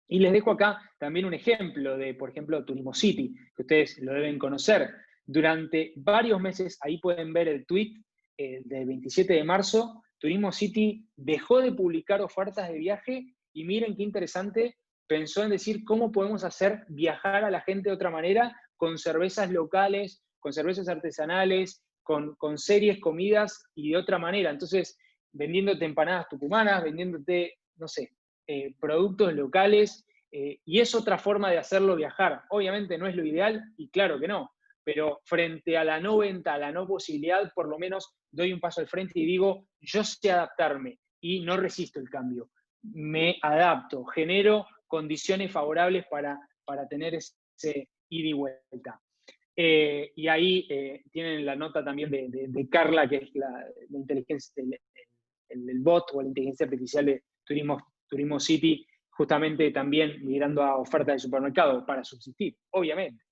Y les dejo acá también un ejemplo de, por ejemplo, Turismo City, que ustedes lo deben conocer. Durante varios meses, ahí pueden ver el tweet del 27 de marzo, Turismo City dejó de publicar ofertas de viaje y miren qué interesante, pensó en decir cómo podemos hacer viajar a la gente de otra manera con cervezas locales, con cervezas artesanales, con series, comidas y de otra manera. Entonces, vendiéndote empanadas tucumanas, vendiéndote, no sé, productos locales, y es otra forma de hacerlo viajar. Obviamente no es lo ideal, y claro que no, pero frente a la no venta, a la no posibilidad, por lo menos doy un paso al frente y digo, yo sé adaptarme y no resisto el cambio. Me adapto, genero condiciones favorables para tener ese ida y vuelta. Y ahí tienen la nota también de Carla, que es la inteligencia, el bot o la inteligencia artificial de Turismo City, justamente también migrando a oferta de supermercado para subsistir, obviamente.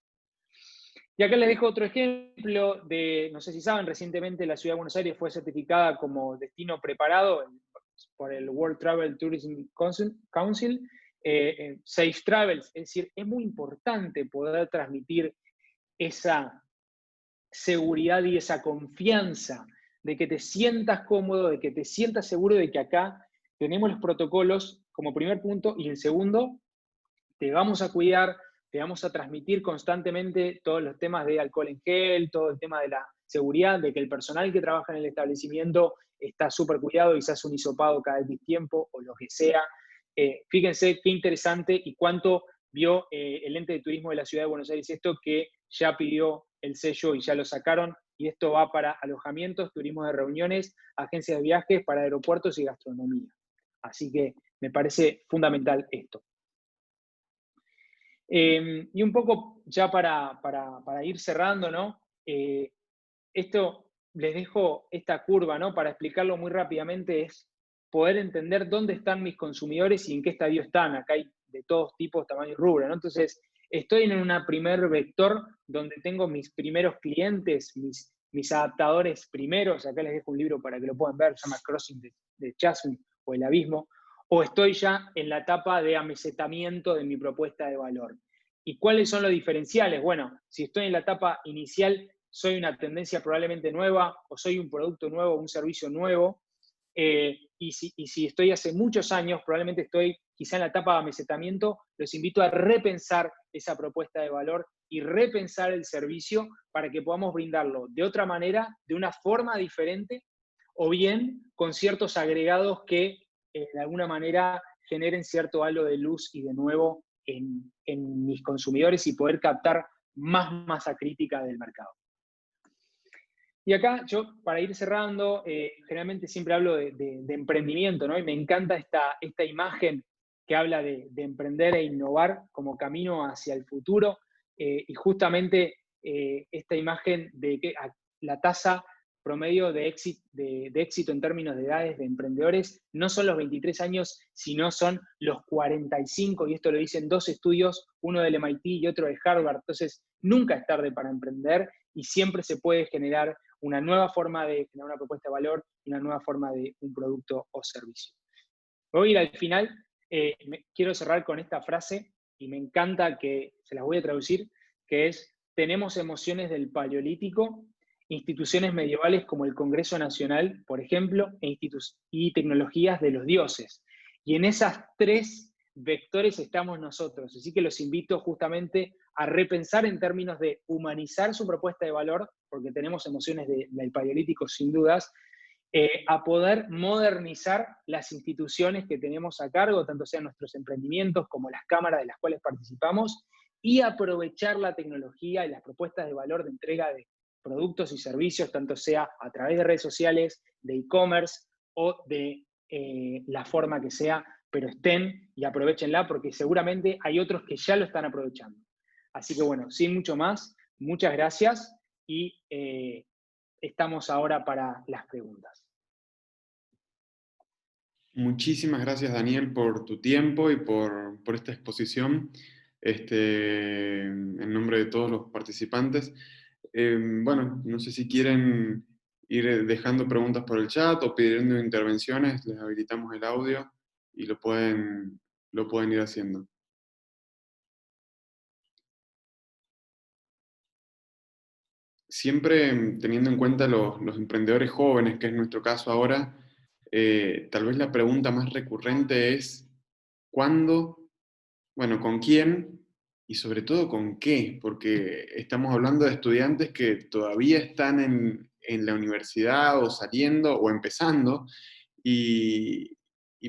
Y acá les dejo otro ejemplo de, no sé si saben, recientemente la Ciudad de Buenos Aires fue certificada como destino preparado por el World Travel Tourism Council, Safe Travels. Es decir, es muy importante poder transmitir esa seguridad y esa confianza de que te sientas cómodo, de que te sientas seguro de que acá tenemos los protocolos como primer punto, y en segundo, te vamos a cuidar, te vamos a transmitir constantemente todos los temas de alcohol en gel, todo el tema de la seguridad, de que el personal que trabaja en el establecimiento está súper cuidado y se hace un hisopado cada X tiempo o lo que sea. Fíjense qué interesante y cuánto vio el ente de turismo de la Ciudad de Buenos Aires esto, que ya pidió el sello y ya lo sacaron, y esto va para alojamientos, turismo de reuniones, agencias de viajes, para aeropuertos y gastronomía. Así que me parece fundamental esto. Y un poco ya para ir cerrando, ¿no? Esto les dejo esta curva, ¿no? Para explicarlo muy rápidamente, es poder entender dónde están mis consumidores y en qué estadio están. Acá hay de todos tipos, tamaños, rubro, ¿no? Entonces, estoy en un primer vector donde tengo mis primeros clientes, mis adaptadores primeros. Acá les dejo un libro para que lo puedan ver, se llama Crossing de Chasm o El Abismo. o estoy ya en la etapa de amesetamiento de mi propuesta de valor. ¿Y cuáles son los diferenciales? Bueno, si estoy en la etapa inicial, soy una tendencia probablemente nueva, o soy un producto nuevo, un servicio nuevo, y si estoy hace muchos años, probablemente estoy quizá en la etapa de amesetamiento, los invito a repensar esa propuesta de valor y repensar el servicio para que podamos brindarlo de otra manera, de una forma diferente, o bien con ciertos agregados que de alguna manera generen cierto halo de luz y de nuevo en mis consumidores y poder captar más masa crítica del mercado. Y acá yo, para ir cerrando, generalmente siempre hablo de emprendimiento, ¿no? Y me encanta esta imagen que habla de emprender e innovar como camino hacia el futuro, y justamente esta imagen de que la tasa promedio de éxito en términos de edades de emprendedores no son los 23 años, sino son los 45, y esto lo dicen 2 estudios, uno del MIT y otro de Harvard. Entonces, nunca es tarde para emprender y siempre se puede generar una nueva forma de generar una propuesta de valor y una nueva forma de un producto o servicio. Voy a ir al final, quiero cerrar con esta frase y me encanta que se las voy a traducir, que es: tenemos emociones del Paleolítico, instituciones medievales como el Congreso Nacional, por ejemplo, y tecnologías de los dioses. Y en esas 3 vectores estamos nosotros. Así que los invito justamente a repensar en términos de humanizar su propuesta de valor, porque tenemos emociones del Paleolítico sin dudas, a poder modernizar las instituciones que tenemos a cargo, tanto sean nuestros emprendimientos como las cámaras de las cuales participamos, y aprovechar la tecnología y las propuestas de valor de entrega de productos y servicios, tanto sea a través de redes sociales, de e-commerce o de la forma que sea, pero estén y aprovechenla porque seguramente hay otros que ya lo están aprovechando. Así que bueno, sin mucho más, muchas gracias y estamos ahora para las preguntas. Muchísimas gracias, Daniel, por tu tiempo y por esta exposición, en nombre de todos los participantes. Bueno, no sé si quieren ir dejando preguntas por el chat o pidiendo intervenciones, les habilitamos el audio y lo pueden ir haciendo. Siempre teniendo en cuenta los emprendedores jóvenes, que es nuestro caso ahora, tal vez la pregunta más recurrente es ¿cuándo? Bueno, ¿con quién? Y sobre todo ¿con qué? Porque estamos hablando de estudiantes que todavía están en la universidad o saliendo o empezando y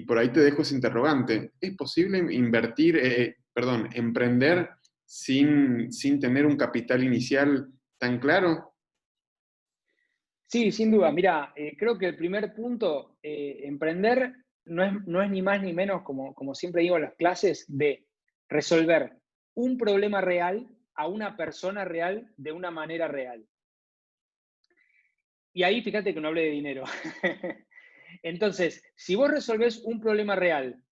por ahí te dejo ese interrogante. ¿Es posible emprender sin tener un capital inicial tan claro? Sí, sin duda. Mira, creo que el primer punto, emprender no es ni más ni menos, como siempre digo en las clases, de resolver un problema real a una persona real de una manera real. Y ahí fíjate que no hablé de dinero. Entonces, si vos resolvés un problema real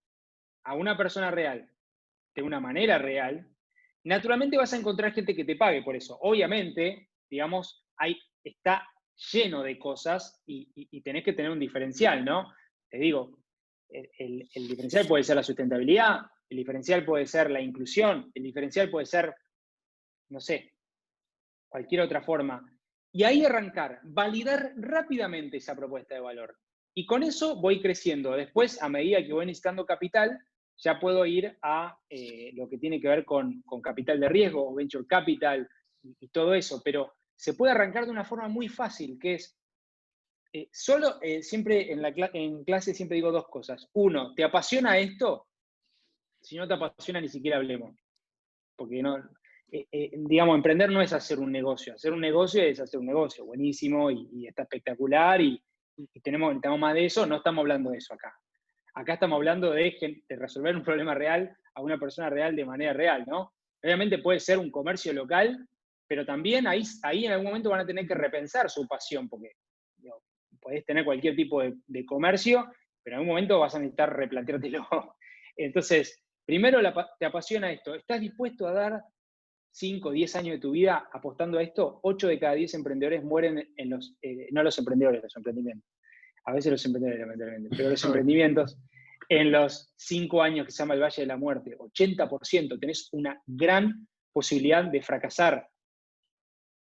a una persona real de una manera real, naturalmente vas a encontrar gente que te pague por eso. Obviamente, digamos, está lleno de cosas y tenés que tener un diferencial, ¿no? Te digo, el diferencial puede ser la sustentabilidad, el diferencial puede ser la inclusión, el diferencial puede ser, no sé, cualquier otra forma. Y ahí arrancar, validar rápidamente esa propuesta de valor. Y con eso voy creciendo. Después, a medida que voy necesitando capital, ya puedo ir a lo que tiene que ver con capital de riesgo, venture capital y todo eso. Pero se puede arrancar de una forma muy fácil, que es, siempre en clase siempre digo 2 cosas. 1, ¿te apasiona esto? Si no te apasiona, ni siquiera hablemos. Porque no, digamos, emprender no es hacer un negocio es hacer un negocio buenísimo y está espectacular y necesitamos más de eso, no estamos hablando de eso acá. Acá estamos hablando de resolver un problema real a una persona real de manera real, ¿no? Obviamente puede ser un comercio local, pero también ahí en algún momento van a tener que repensar su pasión, porque digo, podés tener cualquier tipo de comercio, pero en algún momento vas a necesitar replanteártelo. Entonces, primero te apasiona esto, ¿estás dispuesto a dar 5 o 10 años de tu vida apostando a esto? 8 de cada 10 emprendedores mueren no los emprendedores, los emprendimientos. A veces los emprendedores, lamentablemente, pero los emprendimientos en los 5 años que se llama el Valle de la Muerte. 80%, tenés una gran posibilidad de fracasar.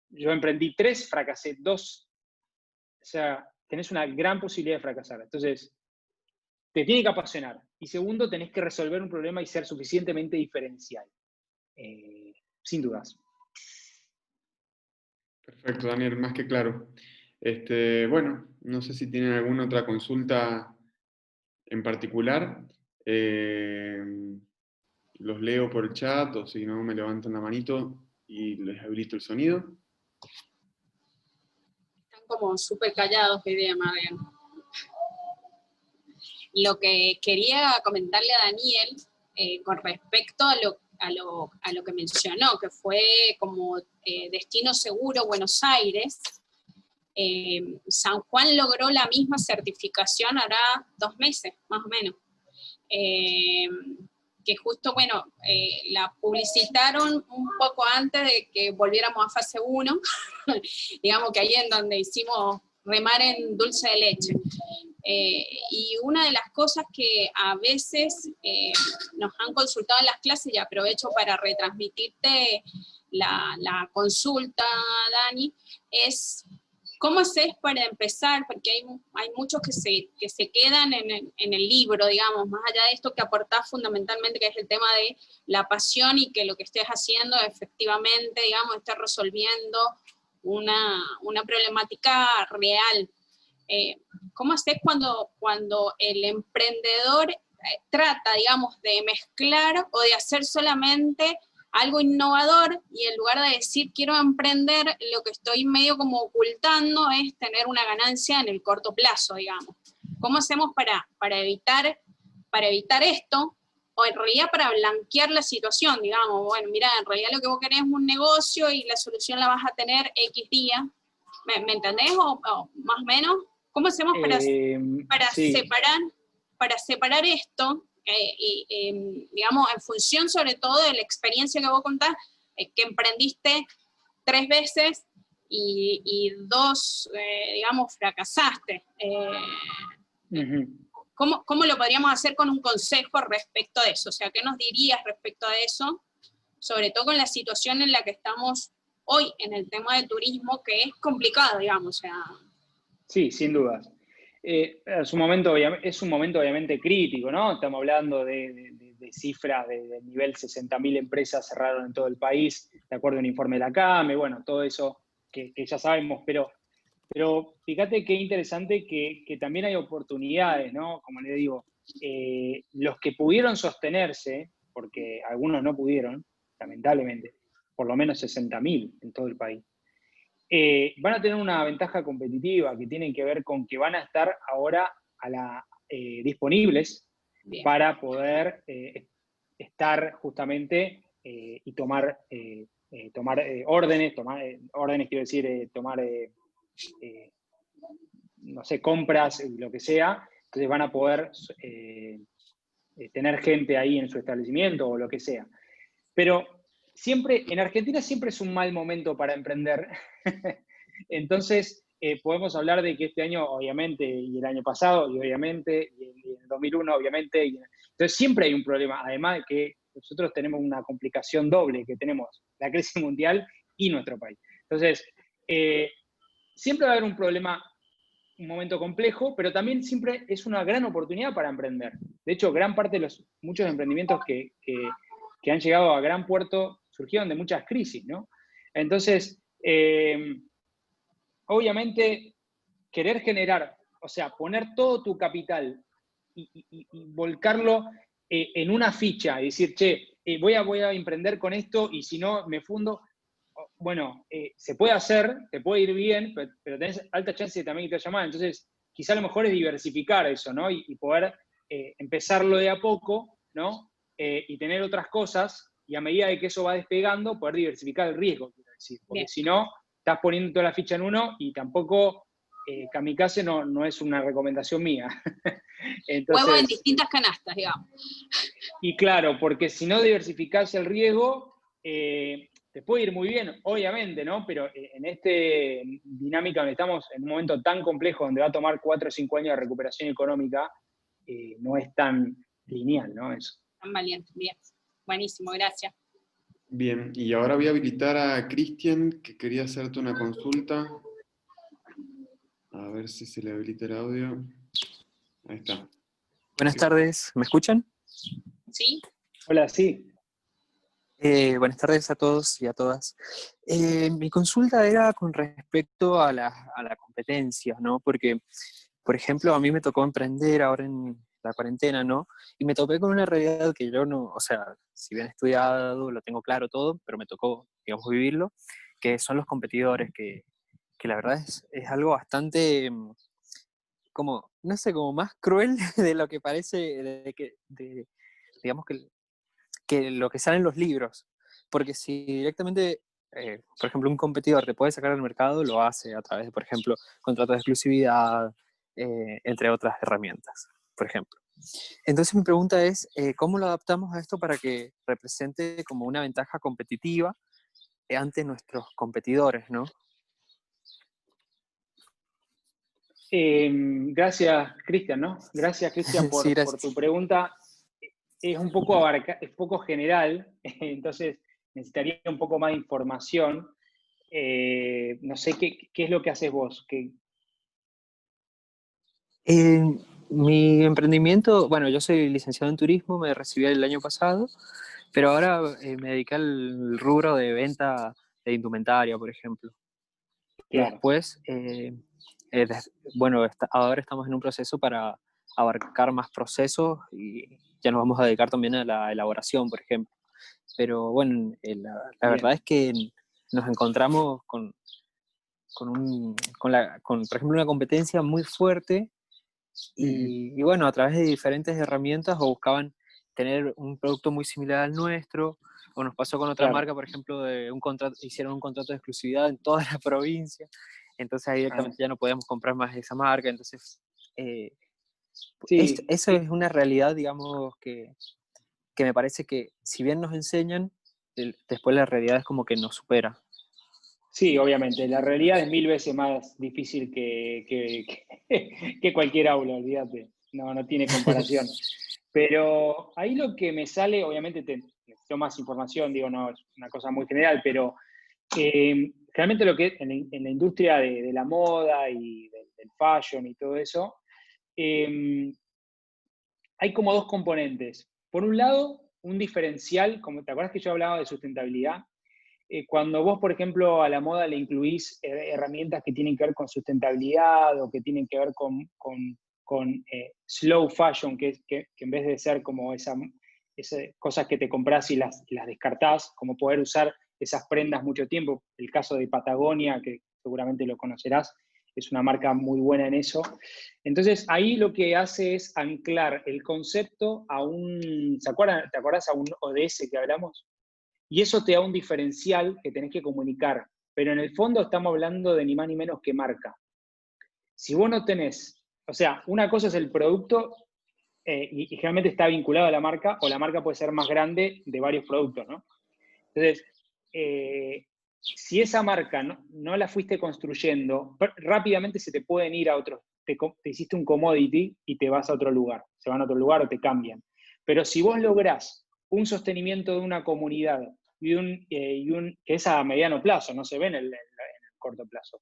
Yo emprendí 3, fracasé 2. O sea, tenés una gran posibilidad de fracasar. Entonces, te tiene que apasionar. Y segundo, tenés que resolver un problema y ser suficientemente diferencial. Sin dudas. Perfecto, Daniel, más que claro. Bueno, no sé si tienen alguna otra consulta en particular. Los leo por el chat o si no me levantan la manito y les habilito el sonido. Están como súper callados hoy día, Marian. Lo que quería comentarle a Daniel con respecto a lo que mencionó, que fue como destino seguro Buenos Aires, San Juan logró la misma certificación hará 2 meses, más o menos. Que justo, bueno, la publicitaron un poco antes de que volviéramos a fase 1, digamos que ahí en donde hicimos remar en dulce de leche. Y una de las cosas que a veces nos han consultado en las clases, y aprovecho para retransmitirte la consulta, Dani, es ¿cómo haces para empezar? Porque hay muchos que se quedan en el libro, digamos, más allá de esto que aportás fundamentalmente, que es el tema de la pasión y que lo que estés haciendo efectivamente, digamos, esté resolviendo una problemática real. ¿Cómo haces cuando el emprendedor trata, digamos, de mezclar o de hacer solamente algo innovador y en lugar de decir quiero emprender, lo que estoy medio como ocultando es tener una ganancia en el corto plazo, digamos? ¿Cómo hacemos para evitar esto? O en realidad para blanquear la situación, digamos, bueno, mira, en realidad lo que vos querés es un negocio y la solución la vas a tener X días. ¿Me entendés? O más o menos. ¿Cómo hacemos para sí. separar esto? Digamos, en función sobre todo de la experiencia que vos contás, que emprendiste 3 veces y 2, digamos, fracasaste. ¿Cómo lo podríamos hacer con un consejo respecto a eso? O sea, ¿qué nos dirías respecto a eso? Sobre todo con la situación en la que estamos hoy en el tema del turismo, que es complicado, digamos. O sea. Sí, sin dudas. Es un momento obviamente crítico, ¿no? Estamos hablando de cifras de nivel 60.000 empresas cerraron en todo el país, de acuerdo a un informe de la CAME, bueno, todo eso que ya sabemos, pero fíjate qué interesante que también hay oportunidades, ¿no? Como le digo, los que pudieron sostenerse, porque algunos no pudieron, lamentablemente, por lo menos 60.000 en todo el país, van a tener una ventaja competitiva que tiene que ver con que van a estar ahora disponibles Bien. para poder estar justamente y tomar órdenes, quiero decir, no sé, compras, lo que sea. Entonces van a poder tener gente ahí en su establecimiento o lo que sea. Pero en Argentina siempre es un mal momento para emprender. Entonces, podemos hablar de que este año, obviamente, y el año pasado, y obviamente, y en el 2001, obviamente. Entonces, siempre hay un problema. Además de que nosotros tenemos una complicación doble, que tenemos la crisis mundial y nuestro país. Entonces, siempre va a haber un problema, un momento complejo, pero también siempre es una gran oportunidad para emprender. De hecho, gran parte de muchos emprendimientos que han llegado a gran puerto surgieron de muchas crisis, ¿no? Entonces, obviamente, querer generar, o sea, poner todo tu capital y volcarlo en una ficha y decir, che, voy a emprender con esto y si no, me fundo. Bueno, se puede hacer, te puede ir bien, pero tenés alta chance de también que te llamar. Entonces, quizá lo mejor es diversificar eso, ¿no? Y poder empezarlo de a poco, ¿no? Y tener otras cosas, y a medida de que eso va despegando, poder diversificar el riesgo, quiero decir. Porque Bien. si no, estás poniendo toda la ficha en uno y tampoco, kamikaze no es una recomendación mía. Entonces, huevo en distintas canastas, digamos. Y claro, porque si no diversificás el riesgo, te puede ir muy bien, obviamente, ¿no? Pero en esta dinámica donde estamos, en un momento tan complejo, donde va a tomar 4 o 5 años de recuperación económica, no es tan lineal, ¿no? Eso. Tan valiente, bien. Buenísimo, gracias. Bien, y ahora voy a habilitar a Cristian, que quería hacerte una consulta. A ver si se le habilita el audio. Ahí está. Buenas tardes, ¿me escuchan? ¿Sí? Hola, sí. Buenas tardes a todos y a todas. Mi consulta era con respecto a la competencia, ¿no? Porque, por ejemplo, a mí me tocó emprender ahora en la cuarentena, ¿no? Y me topé con una realidad que yo no, o sea, si bien he estudiado, lo tengo claro todo, pero me tocó, digamos, vivirlo, que son los competidores, que la verdad es algo bastante, como, no sé, como más cruel de lo que parece, digamos que lo que sale en los libros. Porque si directamente, por ejemplo, un competidor te puede sacar al mercado, lo hace a través de, por ejemplo, contratos de exclusividad, entre otras herramientas, por ejemplo. Entonces mi pregunta es, ¿cómo lo adaptamos a esto para que represente como una ventaja competitiva ante nuestros competidores, ¿no? Gracias, Cristian, ¿no? Gracias, Cristian, Sí, por tu gracias. pregunta. Es un poco, es poco general, entonces necesitaría un poco más de información. No sé qué es lo que haces vos. Eh, Mi emprendimiento, bueno, yo soy licenciado en turismo, me recibí el año pasado, pero ahora me dediqué al rubro de venta de indumentaria, por ejemplo. Claro. Después, bueno, ahora estamos en un proceso para abarcar más procesos y ya nos vamos a dedicar también a la elaboración, por ejemplo. Pero bueno, la verdad Bien. es que nos encontramos con, por ejemplo, una competencia muy fuerte y bueno, a través de diferentes herramientas o buscaban tener un producto muy similar al nuestro, o nos pasó con otra Claro. marca, por ejemplo, de un contrato, hicieron un contrato de exclusividad en toda la provincia, entonces ahí Ah, directamente ya no podíamos comprar más de esa marca, entonces eh, sí, eso es una realidad, digamos, que me parece que si bien nos enseñan, después la realidad es como que nos supera. sí, obviamente. La realidad es 1000 veces más difícil que cualquier aula, olvídate. No tiene comparación. Pero ahí lo que me sale, obviamente necesito más información, digo, no, es una cosa muy general, pero realmente lo que en la industria de la moda y del fashion y todo eso, hay como dos componentes. Por un lado, un diferencial, como te acuerdas que yo hablaba de sustentabilidad. Cuando vos, por ejemplo, a la moda le incluís herramientas que tienen que ver con sustentabilidad o que tienen que ver con slow fashion, que en vez de ser como esas cosas que te compras y las descartás, como poder usar esas prendas mucho tiempo. El caso de Patagonia, que seguramente lo conocerás, es una marca muy buena en eso. Entonces, ahí lo que hace es anclar el concepto a un, ¿te acuerdas a un ODS que hablamos? Y eso te da un diferencial que tenés que comunicar. Pero en el fondo estamos hablando de ni más ni menos que marca. Si vos no tenés, o sea, una cosa es el producto y generalmente está vinculado a la marca, o la marca puede ser más grande de varios productos, ¿no? Entonces, si esa marca no la fuiste construyendo, rápidamente se te pueden ir a otros. Te hiciste un commodity y te vas a otro lugar. Se van a otro lugar o te cambian. Pero si vos lográs un sostenimiento de una comunidad que es a mediano plazo, no se ve en el corto plazo.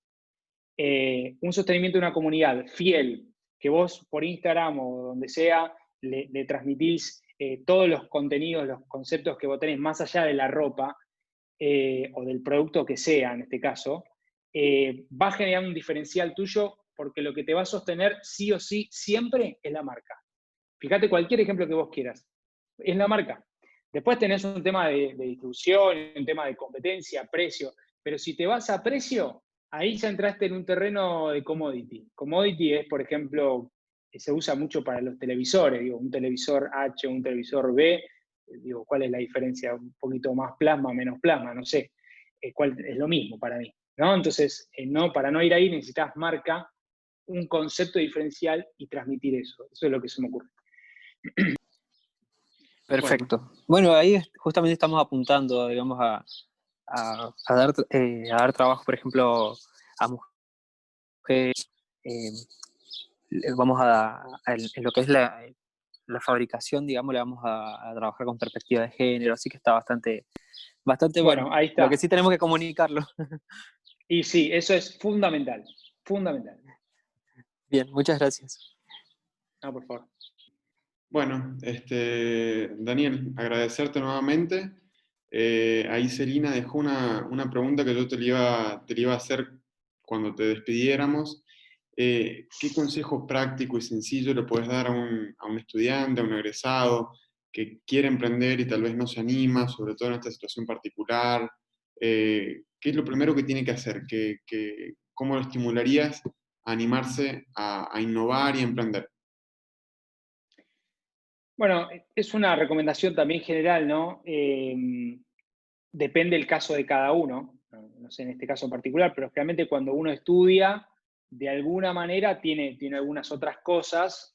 Un sostenimiento de una comunidad fiel, que vos por Instagram o donde sea le transmitís todos los contenidos, los conceptos que vos tenés más allá de la ropa, o del producto que sea en este caso, va a generar un diferencial tuyo porque lo que te va a sostener sí o sí siempre es la marca. Fíjate cualquier ejemplo que vos quieras, es la marca. Después tenés un tema de distribución, un tema de competencia, precio, pero si te vas a precio, ahí ya entraste en un terreno de commodity. Commodity es, por ejemplo, se usa mucho para los televisores, digo, un televisor H, un televisor B, digo, ¿cuál es la diferencia? Un poquito más plasma, menos plasma, no sé. ¿Cuál es lo mismo para mí? ¿No? Entonces, para no ir ahí necesitas marca, un concepto diferencial y transmitir eso. Eso es lo que se me ocurre. Perfecto. Bueno, ahí justamente estamos apuntando, digamos, a dar trabajo, por ejemplo, a mujeres, en lo que es la fabricación, digamos, le vamos a trabajar con perspectiva de género, así que está bastante bueno. Bueno, ahí Lo que está. sí tenemos que comunicarlo. Y sí, eso es fundamental, fundamental. Bien, muchas gracias. No, por favor. Bueno, Daniel, agradecerte nuevamente. Ahí Celina dejó una pregunta que yo te la iba a hacer cuando te despidiéramos. ¿Qué consejo práctico y sencillo le puedes dar a un estudiante, a un egresado que quiere emprender y tal vez no se anima, sobre todo en esta situación particular? ¿Qué es lo primero que tiene que hacer? ¿Cómo lo estimularías a animarse a innovar y emprender? Bueno, es una recomendación también general, ¿no? Depende del caso de cada uno, no sé en este caso en particular, pero realmente cuando uno estudia, de alguna manera tiene algunas otras cosas,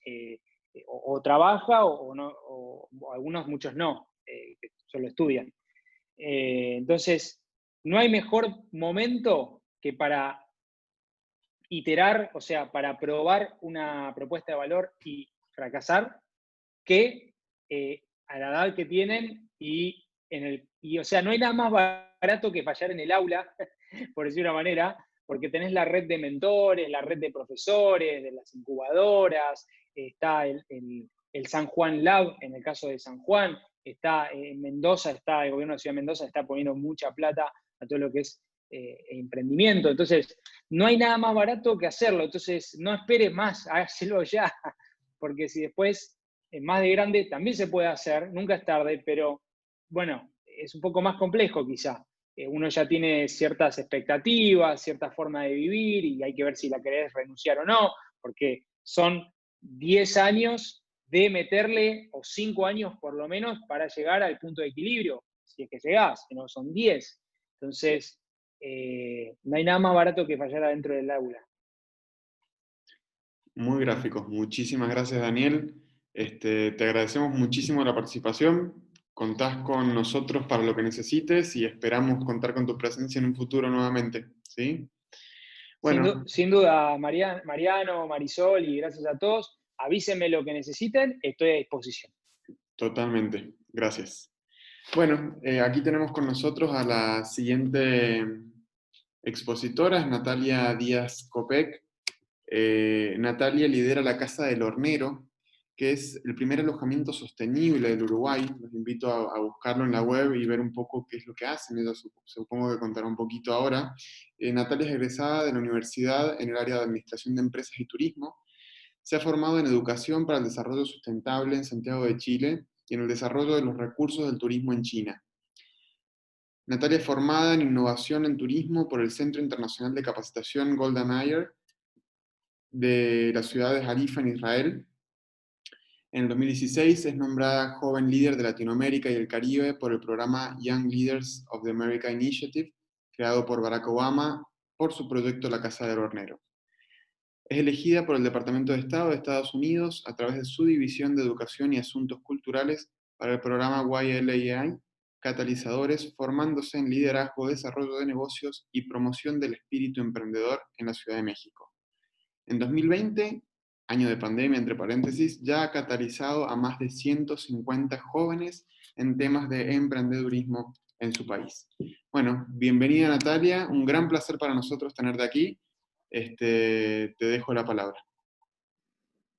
o trabaja o no, o algunos, muchos no, que solo estudian. Entonces, no hay mejor momento que para iterar, o sea, para probar una propuesta de valor y fracasar, que a la edad que tienen o sea, no hay nada más barato que fallar en el aula, por decir una manera, porque tenés la red de mentores, la red de profesores, de las incubadoras, está el San Juan Lab, en el caso de San Juan, está en Mendoza, está el gobierno de Ciudad de Mendoza, está poniendo mucha plata a todo lo que es emprendimiento. Entonces, no hay nada más barato que hacerlo. Entonces, no esperes más, hágaselo ya, porque si después más de grande también se puede hacer, nunca es tarde, pero bueno, es un poco más complejo quizá. Uno ya tiene ciertas expectativas, cierta forma de vivir y hay que ver si la querés renunciar o no, porque son 10 años de meterle, o 5 años por lo menos, para llegar al punto de equilibrio, si es que llegás, que no son 10. Entonces, no hay nada más barato que fallar adentro del aula. Muy gráficos. Muchísimas gracias, Daniel. Te agradecemos muchísimo la participación. Contás con nosotros para lo que necesites y esperamos contar con tu presencia en un futuro nuevamente. ¿Sí? Bueno, Sin duda, Mariano, Marisol, y gracias a todos. Avísenme lo que necesiten, estoy a disposición. totalmente. Gracias. Bueno, aquí tenemos con nosotros a la siguiente expositora, es Natalia Díaz Copec. Natalia lidera la Casa del Hornero, que es el primer alojamiento sostenible del Uruguay. Los invito a buscarlo en la web y ver un poco qué es lo que hacen. Ella supongo que contará un poquito ahora. Natalia es egresada de la universidad en el área de Administración de Empresas y Turismo. Se ha formado en Educación para el Desarrollo Sustentable en Santiago de Chile y en el desarrollo de los recursos del turismo en China. Natalia es formada en Innovación en Turismo por el Centro Internacional de Capacitación Golda Meir de la ciudad de Haifa, en Israel. En el 2016 es nombrada Joven Líder de Latinoamérica y el Caribe por el programa Young Leaders of the America Initiative, creado por Barack Obama por su proyecto La Casa del Hornero. Es elegida por el Departamento de Estado de Estados Unidos a través de su División de Educación y Asuntos Culturales para el programa YLAI, Catalizadores, formándose en liderazgo, desarrollo de negocios y promoción del espíritu emprendedor en la Ciudad de México. En 2020, año de pandemia entre paréntesis, ya ha catalizado a más de 150 jóvenes en temas de emprendedurismo en su país. Bueno, bienvenida Natalia, un gran placer para nosotros tenerte aquí. Te dejo la palabra.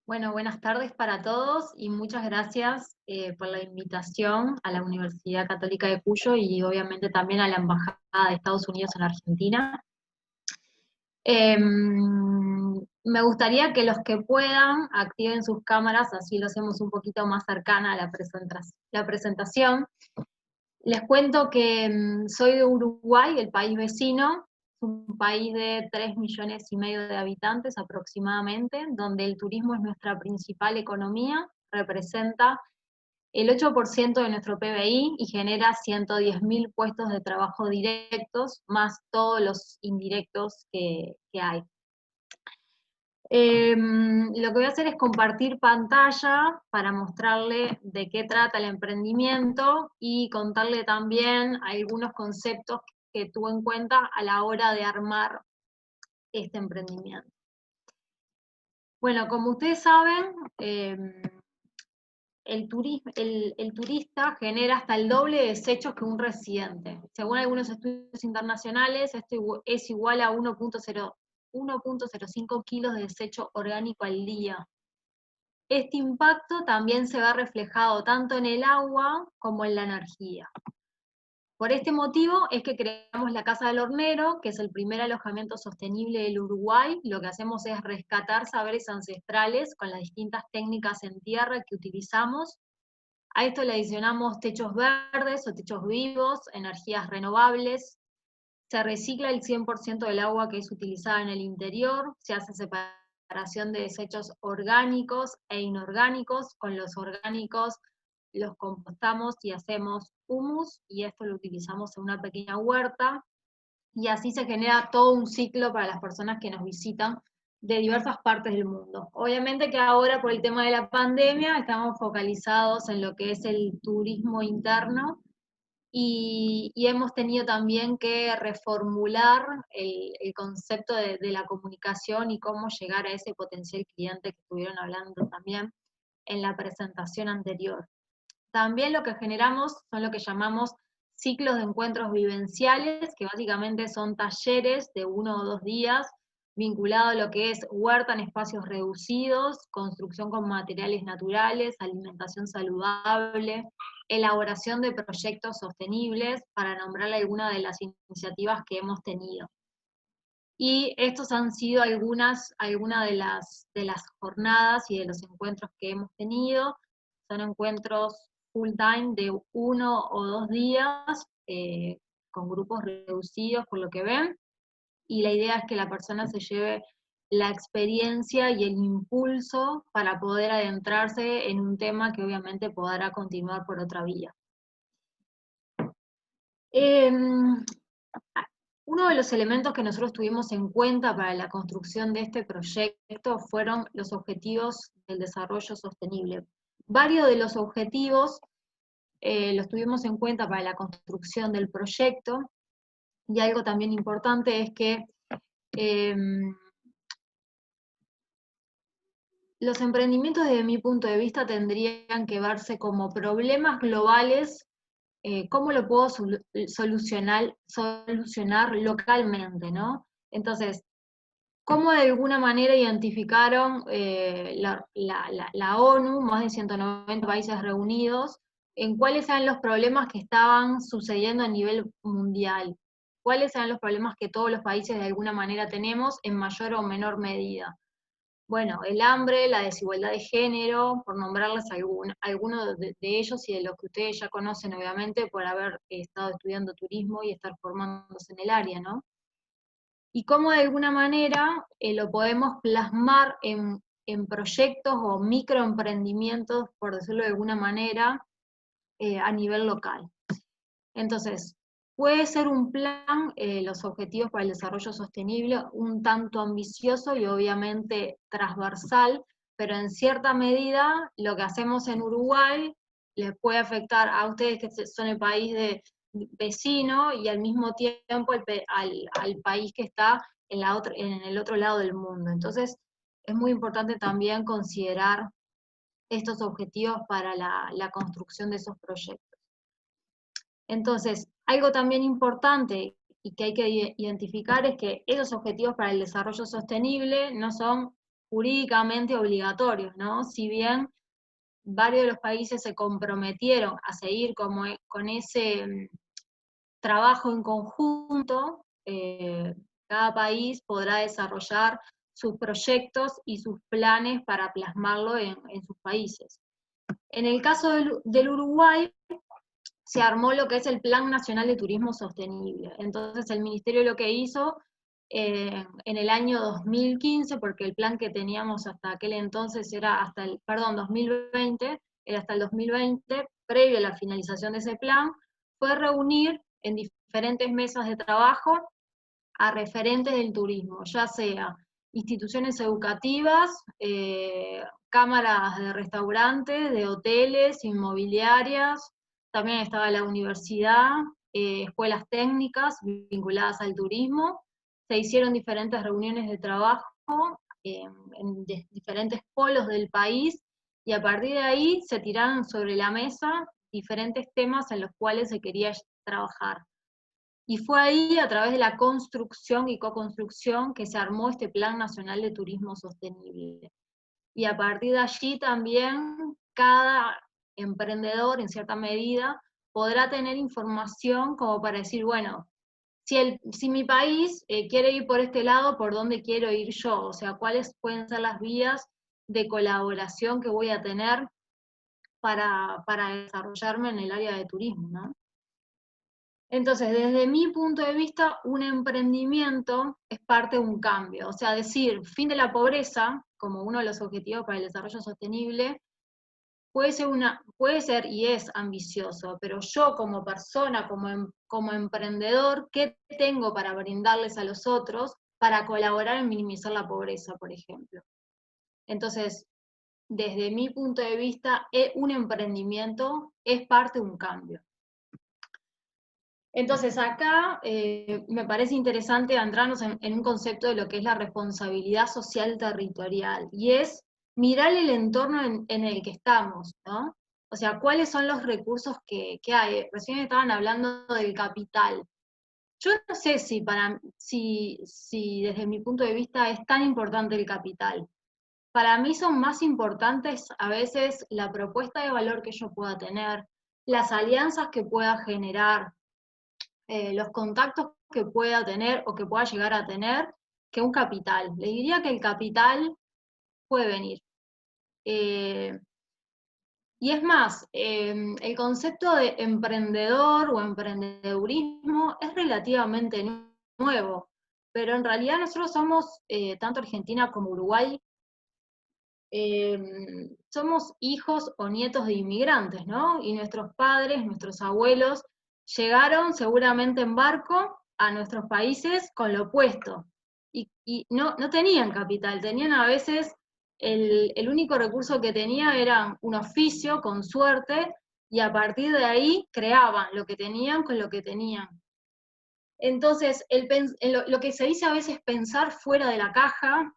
Bueno, buenas tardes para todos y muchas gracias por la invitación a la Universidad Católica de Cuyo y obviamente también a la Embajada de Estados Unidos en Argentina. Me gustaría que los que puedan activen sus cámaras, así lo hacemos un poquito más cercana a la presentación. Les cuento que soy de Uruguay, el país vecino, un país de 3,5 millones de habitantes aproximadamente, donde el turismo es nuestra principal economía, representa el 8% de nuestro PBI y genera 110.000 puestos de trabajo directos, más todos los indirectos que hay. Lo que voy a hacer es compartir pantalla para mostrarle de qué trata el emprendimiento y contarle también algunos conceptos que tuve en cuenta a la hora de armar este emprendimiento. Bueno, como ustedes saben, el turista genera hasta el doble de desechos que un residente. Según algunos estudios internacionales, esto es igual a 1.05 kilos de desecho orgánico al día. Este impacto también se ve reflejado tanto en el agua como en la energía. Por este motivo es que creamos la Casa del Hornero, que es el primer alojamiento sostenible del Uruguay. Lo que hacemos es rescatar saberes ancestrales con las distintas técnicas en tierra que utilizamos. A esto le adicionamos techos verdes o techos vivos, energías renovables. Se recicla el 100% del agua que es utilizada en el interior, se hace separación de desechos orgánicos e inorgánicos. Con los orgánicos los compostamos y hacemos humus, y esto lo utilizamos en una pequeña huerta, y así se genera todo un ciclo para las personas que nos visitan de diversas partes del mundo. Obviamente que ahora, por el tema de la pandemia, estamos focalizados en lo que es el turismo interno, y hemos tenido también que reformular el concepto de la comunicación y cómo llegar a ese potencial cliente que estuvieron hablando también en la presentación anterior. También lo que generamos son lo que llamamos ciclos de encuentros vivenciales, que básicamente son talleres de 1 o 2 días, vinculado a lo que es huerta en espacios reducidos, construcción con materiales naturales, alimentación saludable, elaboración de proyectos sostenibles, para nombrar algunas de las iniciativas que hemos tenido. Y estos han sido algunas de las jornadas y de los encuentros que hemos tenido. Son encuentros full time de 1 o 2 días, con grupos reducidos por lo que ven, y la idea es que la persona se lleve la experiencia y el impulso para poder adentrarse en un tema que obviamente podrá continuar por otra vía. Uno de los elementos que nosotros tuvimos en cuenta para la construcción de este proyecto fueron los objetivos del desarrollo sostenible. Varios de los objetivos los tuvimos en cuenta para la construcción del proyecto, y algo también importante es que los emprendimientos, desde mi punto de vista, tendrían que verse como problemas globales. ¿Cómo lo puedo solucionar localmente, ¿no? Entonces, ¿cómo de alguna manera identificaron la ONU, más de 190 países reunidos, en cuáles eran los problemas que estaban sucediendo a nivel mundial? ¿Cuáles eran los problemas que todos los países de alguna manera tenemos en mayor o menor medida? Bueno, el hambre, la desigualdad de género, por nombrarles algunos de ellos, y de los que ustedes ya conocen, obviamente, por haber estado estudiando turismo y estar formándose en el área, ¿no? Y cómo de alguna manera lo podemos plasmar en proyectos o microemprendimientos, por decirlo de alguna manera, a nivel local. Entonces, puede ser un plan, los objetivos para el desarrollo sostenible, un tanto ambicioso y obviamente transversal, pero en cierta medida lo que hacemos en Uruguay les puede afectar a ustedes, que son el país vecino, y al mismo tiempo al país que está en el otro lado del mundo. Entonces, es muy importante también considerar estos objetivos para la construcción de esos proyectos. Entonces, algo también importante y que hay que identificar es que esos objetivos para el desarrollo sostenible no son jurídicamente obligatorios, ¿no? Si bien varios de los países se comprometieron a seguir con ese trabajo en conjunto, cada país podrá desarrollar sus proyectos y sus planes para plasmarlo en sus países. En el caso del Uruguay, se armó lo que es el Plan Nacional de Turismo Sostenible. Entonces el Ministerio lo que hizo en el año 2015, porque el plan que teníamos hasta aquel entonces era 2020, era hasta el 2020, previo a la finalización de ese plan, fue reunir en diferentes mesas de trabajo a referentes del turismo, ya sea instituciones educativas, cámaras de restaurantes, de hoteles, inmobiliarias. También estaba la universidad, escuelas técnicas vinculadas al turismo. Se hicieron diferentes reuniones de trabajo en diferentes polos del país, y a partir de ahí se tiraron sobre la mesa diferentes temas en los cuales se quería trabajar. Y fue ahí, a través de la construcción y co-construcción, que se armó este Plan Nacional de Turismo Sostenible. Y a partir de allí también cada emprendedor, en cierta medida, podrá tener información como para decir, bueno, si mi país quiere ir por este lado, ¿por dónde quiero ir yo? O sea, ¿cuáles pueden ser las vías de colaboración que voy a tener para desarrollarme en el área de turismo, ¿no? Entonces, desde mi punto de vista, un emprendimiento es parte de un cambio. O sea, decir fin de la pobreza, como uno de los objetivos para el desarrollo sostenible, puede ser y es ambicioso, pero yo como persona, como emprendedor, ¿qué tengo para brindarles a los otros para colaborar en minimizar la pobreza, por ejemplo? Entonces, desde mi punto de vista, un emprendimiento es parte de un cambio. Entonces acá me parece interesante adentrarnos en un concepto de lo que es la responsabilidad social territorial, y es mirar el entorno en el que estamos, ¿no? O sea, ¿cuáles son los recursos que hay? Recién estaban hablando del capital. Yo no sé si desde mi punto de vista es tan importante el capital. Para mí son más importantes a veces la propuesta de valor que yo pueda tener, las alianzas que pueda generar, los contactos que pueda tener o que pueda llegar a tener, que un capital. Le diría que el capital puede venir. Y es más, el concepto de emprendedor o emprendedurismo es relativamente nuevo, pero en realidad nosotros somos, tanto Argentina como Uruguay, somos hijos o nietos de inmigrantes, ¿no? Y nuestros padres, nuestros abuelos, llegaron seguramente en barco a nuestros países con lo opuesto. Y no tenían capital, tenían a veces, el único recurso que tenían era un oficio, con suerte, y a partir de ahí creaban lo que tenían con lo que tenían. Entonces, lo que se dice a veces pensar fuera de la caja,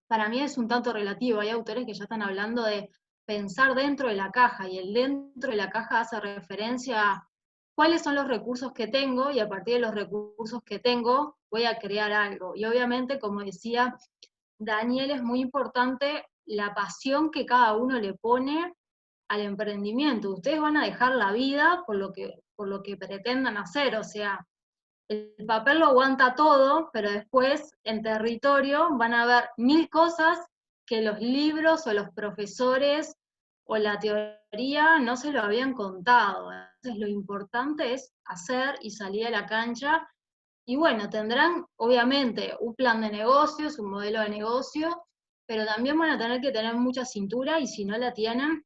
para mí es un tanto relativo. Hay autores que ya están hablando de pensar dentro de la caja, y el dentro de la caja hace referencia a cuáles son los recursos que tengo, y a partir de los recursos que tengo voy a crear algo. Y obviamente, como decía Daniel, es muy importante la pasión que cada uno le pone al emprendimiento. Ustedes van a dejar la vida por lo que pretendan hacer, o sea, el papel lo aguanta todo, pero después en territorio van a haber 1000 cosas que los libros o los profesores o la teoría no se lo habían contado. Entonces lo importante es hacer y salir a la cancha, y bueno, tendrán obviamente un plan de negocios, un modelo de negocio, pero también van a tener que tener mucha cintura, y si no la tienen,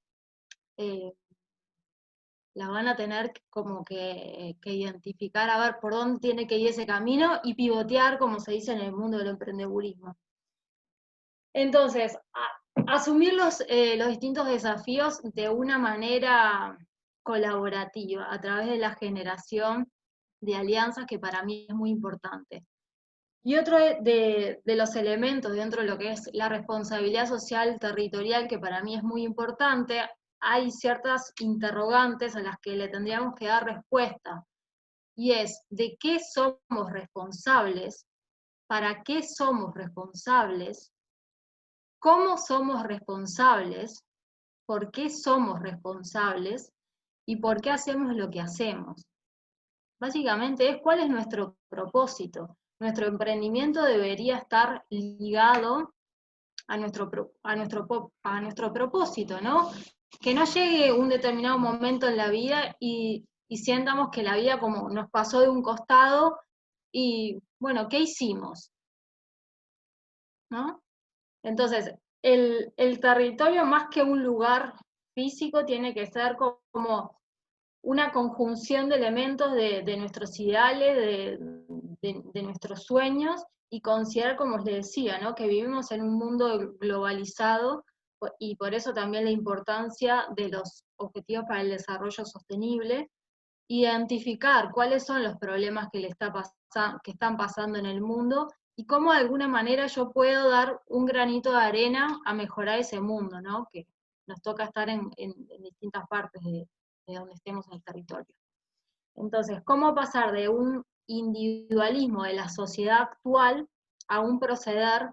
la van a tener como que identificar, a ver por dónde tiene que ir ese camino, y pivotear, como se dice en el mundo del emprendedurismo. Entonces, asumir los distintos desafíos de una manera colaborativa, a través de la generación de alianzas, que para mí es muy importante. Y otro de los elementos dentro de lo que es la responsabilidad social territorial, que para mí es muy importante, hay ciertas interrogantes a las que le tendríamos que dar respuesta, y es: ¿de qué somos responsables? ¿Para qué somos responsables? ¿Cómo somos responsables? ¿Por qué somos responsables? ¿Y por qué hacemos lo que hacemos? Básicamente es cuál es nuestro propósito. Nuestro emprendimiento debería estar ligado a nuestro propósito, ¿no? Que no llegue un determinado momento en la vida y sientamos que la vida como nos pasó de un costado, y bueno, ¿qué hicimos? ¿No? Entonces, el territorio, más que un lugar físico, tiene que ser como una conjunción de elementos de nuestros ideales, de nuestros sueños, y considerar, como les decía, ¿no?, que vivimos en un mundo globalizado, y por eso también la importancia de los objetivos para el desarrollo sostenible, identificar cuáles son los problemas que están pasando en el mundo, y cómo de alguna manera yo puedo dar un granito de arena a mejorar ese mundo, ¿no? Que nos toca estar en distintas partes de donde estemos en el territorio. Entonces, ¿cómo pasar de un individualismo de la sociedad actual a un proceder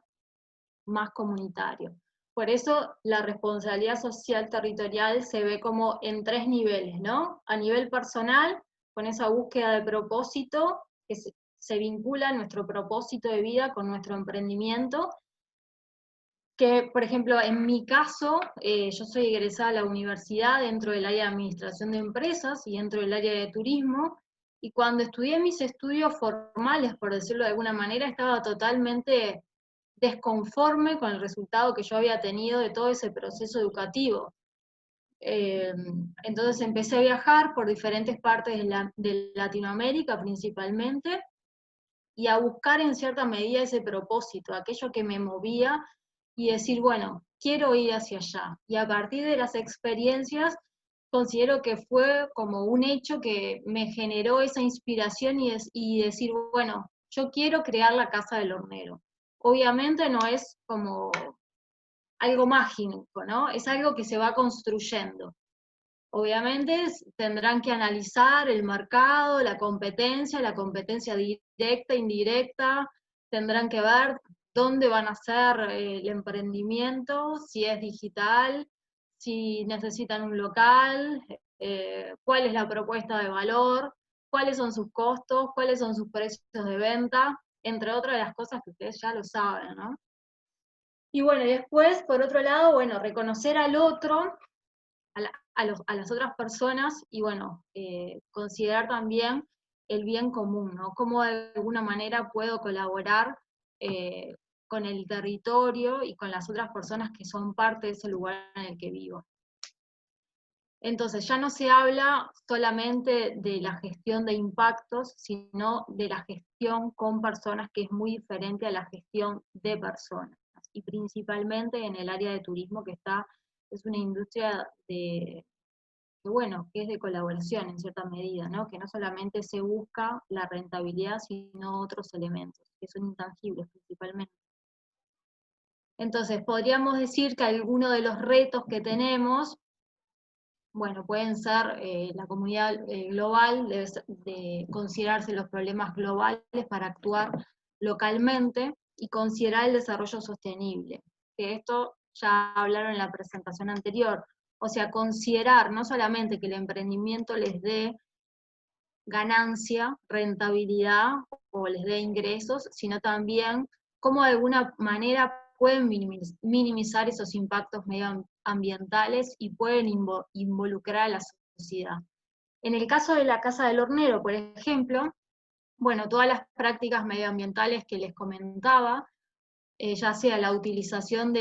más comunitario? Por eso la responsabilidad social territorial se ve como en 3 niveles, ¿no? A nivel personal, con esa búsqueda de propósito, que se vincula nuestro propósito de vida con nuestro emprendimiento, que, por ejemplo, en mi caso, yo soy egresada a la universidad dentro del área de administración de empresas y dentro del área de turismo, y cuando estudié mis estudios formales, por decirlo de alguna manera, estaba totalmente desconforme con el resultado que yo había tenido de todo ese proceso educativo. Entonces empecé a viajar por diferentes partes de Latinoamérica principalmente, y a buscar en cierta medida ese propósito, aquello que me movía, y decir, bueno, quiero ir hacia allá. Y a partir de las experiencias, considero que fue como un hecho que me generó esa inspiración y decir, bueno, yo quiero crear la Casa del Hornero. Obviamente no es como algo mágico, ¿no? Es algo que se va construyendo. Obviamente tendrán que analizar el mercado, la competencia directa, indirecta, tendrán que ver dónde van a hacer el emprendimiento, si es digital, si necesitan un local, cuál es la propuesta de valor, cuáles son sus costos, cuáles son sus precios de venta, entre otras de las cosas que ustedes ya lo saben, ¿no? Y bueno, y después, por otro lado, bueno, reconocer al otro, a las otras personas, y bueno, considerar también el bien común, ¿no? Cómo de alguna manera puedo colaborar con el territorio y con las otras personas que son parte de ese lugar en el que vivo. Entonces ya no se habla solamente de la gestión de impactos, sino de la gestión con personas, que es muy diferente a la gestión de personas. Y principalmente en el área de turismo, que es una industria que es de colaboración en cierta medida, ¿no? Que no solamente se busca la rentabilidad, sino otros elementos, que son intangibles principalmente. Entonces, podríamos decir que algunos de los retos que tenemos, bueno, pueden ser la comunidad global, de considerarse los problemas globales para actuar localmente, y considerar el desarrollo sostenible, que esto ya hablaron en la presentación anterior. O sea, considerar no solamente que el emprendimiento les dé ganancia, rentabilidad, o les dé ingresos, sino también cómo de alguna manera pueden minimizar esos impactos medioambientales y pueden involucrar a la sociedad. En el caso de la Casa del Hornero, por ejemplo, bueno, todas las prácticas medioambientales que les comentaba, ya sea la utilización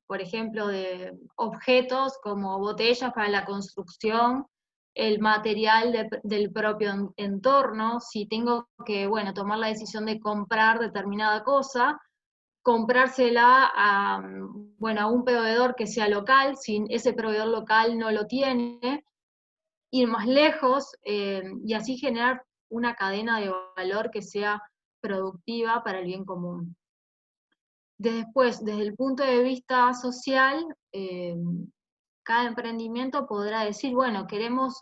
por ejemplo, de objetos como botellas para la construcción, el material del propio entorno, si tengo que, bueno, tomar la decisión de comprar determinada cosa, comprársela a un proveedor que sea local, si ese proveedor local no lo tiene, ir más lejos, y así generar una cadena de valor que sea productiva para el bien común. Después, desde el punto de vista social, cada emprendimiento podrá decir, bueno, queremos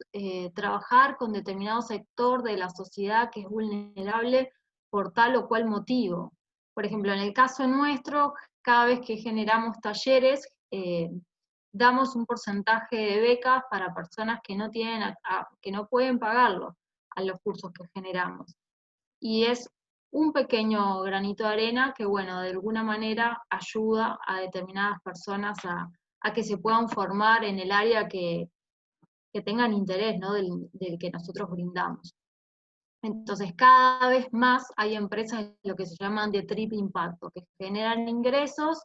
trabajar con determinado sector de la sociedad que es vulnerable por tal o cual motivo. Por ejemplo, en el caso nuestro, cada vez que generamos talleres, damos un porcentaje de becas para personas que no que no pueden pagarlo a los cursos que generamos. Y es un pequeño granito de arena que, bueno, de alguna manera ayuda a determinadas personas a que se puedan formar en el área que tengan interés, ¿no? del que nosotros brindamos. Entonces, cada vez más hay empresas, lo que se llaman de triple impacto, que generan ingresos,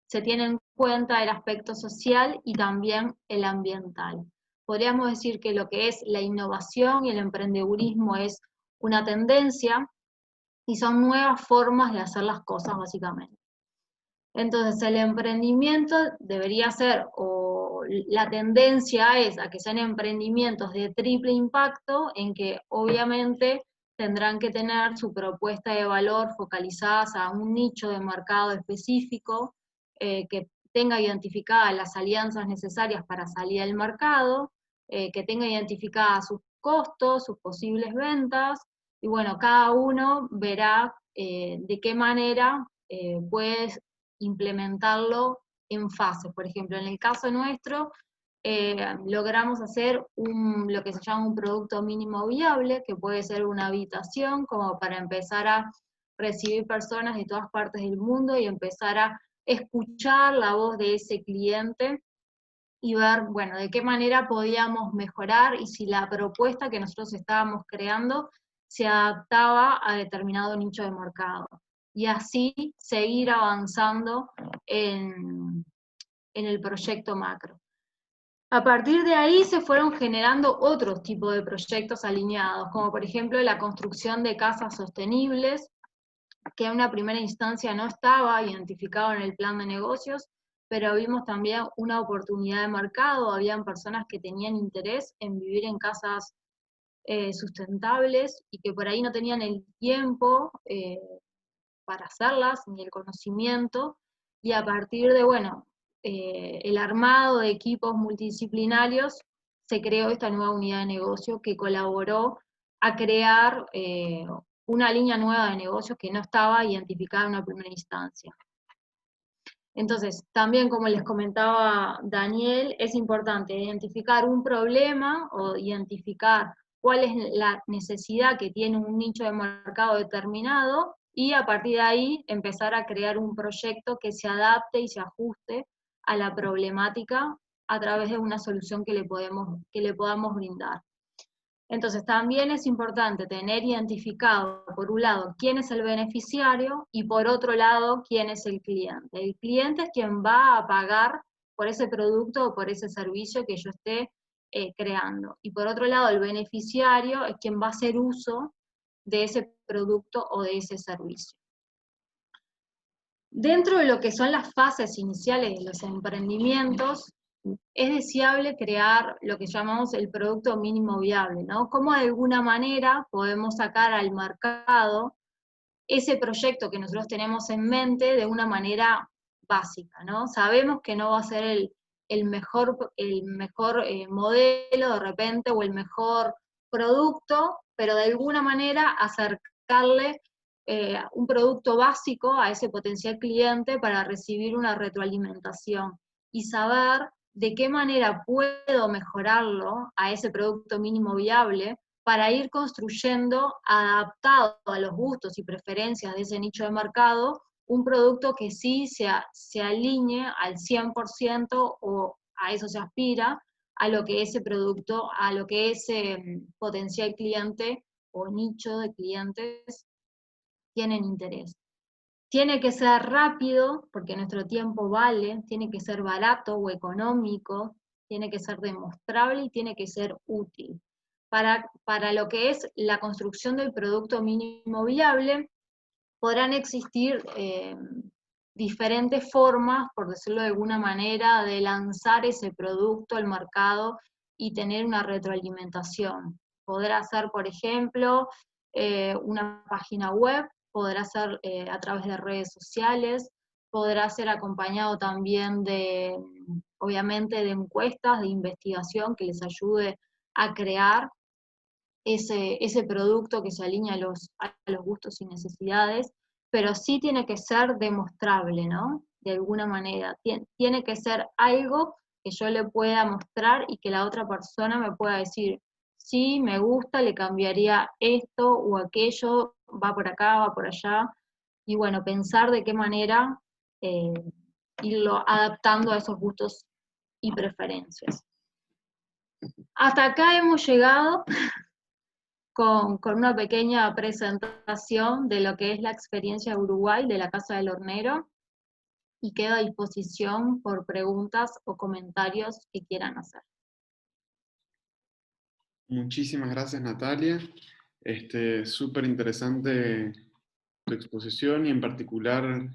se tiene en cuenta el aspecto social y también el ambiental. Podríamos decir que lo que es la innovación y el emprendedurismo es una tendencia, y son nuevas formas de hacer las cosas, básicamente. Entonces, el emprendimiento debería ser, o la tendencia es a que sean emprendimientos de triple impacto, en que obviamente tendrán que tener su propuesta de valor focalizadas a un nicho de mercado específico, que tenga identificadas las alianzas necesarias para salir al mercado, que tenga identificadas sus costos, sus posibles ventas, y bueno, cada uno verá de qué manera puede implementarlo en fases. Por ejemplo, en el caso nuestro, logramos hacer lo que se llama un producto mínimo viable, que puede ser una habitación, como para empezar a recibir personas de todas partes del mundo y empezar a escuchar la voz de ese cliente y ver, bueno, de qué manera podíamos mejorar y si la propuesta que nosotros estábamos creando se adaptaba a determinado nicho de mercado. Y así seguir avanzando en el proyecto macro. A partir de ahí se fueron generando otros tipos de proyectos alineados, como por ejemplo la construcción de casas sostenibles, que en una primera instancia no estaba identificado en el plan de negocios, pero vimos también una oportunidad de mercado, habían personas que tenían interés en vivir en casas sustentables y que por ahí no tenían el tiempo para hacerlas, ni el conocimiento, y a partir de, bueno, el armado de equipos multidisciplinarios, se creó esta nueva unidad de negocio que colaboró a crear una línea nueva de negocios que no estaba identificada en una primera instancia. Entonces, también como les comentaba Daniel, es importante identificar un problema o identificar cuál es la necesidad que tiene un nicho de mercado determinado y a partir de ahí empezar a crear un proyecto que se adapte y se ajuste a la problemática a través de una solución que le podamos brindar. Entonces también es importante tener identificado, por un lado, quién es el beneficiario y por otro lado, quién es el cliente. El cliente es quien va a pagar por ese producto o por ese servicio que yo esté creando. Y por otro lado, el beneficiario es quien va a hacer uso de ese producto o de ese servicio. Dentro de lo que son las fases iniciales de los emprendimientos, es deseable crear lo que llamamos el producto mínimo viable, ¿no? Cómo de alguna manera podemos sacar al mercado ese proyecto que nosotros tenemos en mente de una manera básica, ¿no? Sabemos que no va a ser el mejor modelo de repente o el mejor producto, pero de alguna manera acercarle un producto básico a ese potencial cliente para recibir una retroalimentación y saber de qué manera puedo mejorarlo a ese producto mínimo viable para ir construyendo, adaptado a los gustos y preferencias de ese nicho de mercado, un producto que sí se alinee al 100% o a eso se aspira, a lo que ese producto, a lo que ese potencial cliente o nicho de clientes tienen interés. Tiene que ser rápido, porque nuestro tiempo vale, tiene que ser barato o económico, tiene que ser demostrable y tiene que ser útil. Para lo que es la construcción del producto mínimo viable, podrán existir diferentes formas, por decirlo de alguna manera, de lanzar ese producto al mercado y tener una retroalimentación. Podrá ser, por ejemplo, una página web, podrá ser a través de redes sociales, podrá ser acompañado también de, obviamente, de encuestas, de investigación que les ayude a crear ese producto que se alinea a los gustos y necesidades, pero sí tiene que ser demostrable, ¿no? De alguna manera. Tiene que ser algo que yo le pueda mostrar y que la otra persona me pueda decir, sí, me gusta, le cambiaría esto o aquello, va por acá, va por allá. Y bueno, pensar de qué manera irlo adaptando a esos gustos y preferencias. Hasta acá hemos llegado con una pequeña presentación de lo que es la experiencia de Uruguay de la Casa del Hornero y quedo a disposición por preguntas o comentarios que quieran hacer. Muchísimas gracias, Natalia. Súper interesante tu exposición y en particular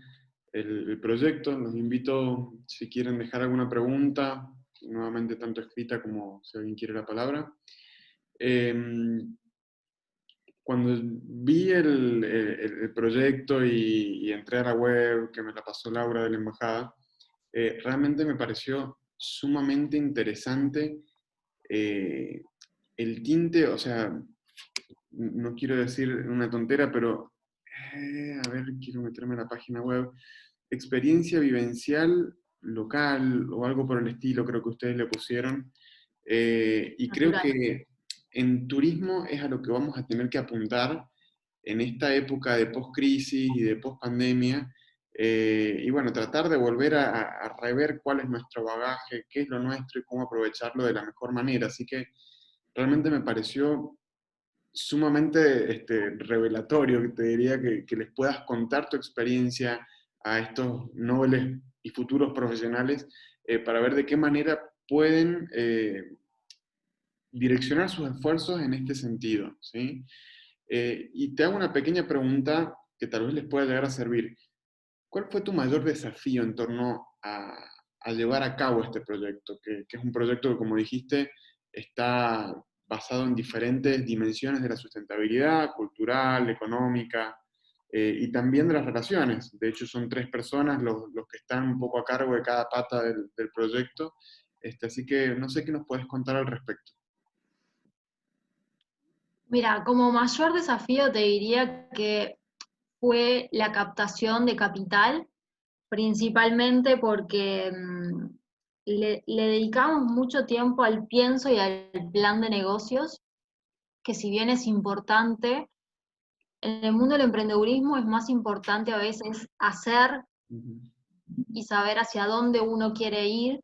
el proyecto. Los invito, si quieren dejar alguna pregunta, nuevamente tanto escrita como si alguien quiere la palabra. cuando vi el proyecto y entré a la web que me la pasó Laura de la embajada, realmente me pareció sumamente interesante el tinte, o sea, no quiero decir una tontera, pero a ver, quiero meterme en la página web. Experiencia vivencial local o algo por el estilo, creo que ustedes le pusieron. Y creo Natural. que en turismo es a lo que vamos a tener que apuntar en esta época de post-crisis y de post-pandemia. Y bueno, tratar de volver a rever cuál es nuestro bagaje, qué es lo nuestro y cómo aprovecharlo de la mejor manera. Así que realmente me pareció sumamente revelatorio, que te diría que les puedas contar tu experiencia a estos nobles y futuros profesionales para ver de qué manera pueden direccionar sus esfuerzos en este sentido, ¿sí? Y te hago una pequeña pregunta que tal vez les pueda llegar a servir. ¿Cuál fue tu mayor desafío en torno a llevar a cabo este proyecto? Que es un proyecto que, como dijiste, está basado en diferentes dimensiones de la sustentabilidad, cultural, económica, y también de las relaciones. De hecho, son 3 personas los que están un poco a cargo de cada pata del proyecto. Así que no sé qué nos puedes contar al respecto. Mira, como mayor desafío te diría que fue la captación de capital, principalmente porque le dedicamos mucho tiempo al pienso y al plan de negocios, que si bien es importante, en el mundo del emprendedurismo es más importante a veces hacer Ujú. y saber hacia dónde uno quiere ir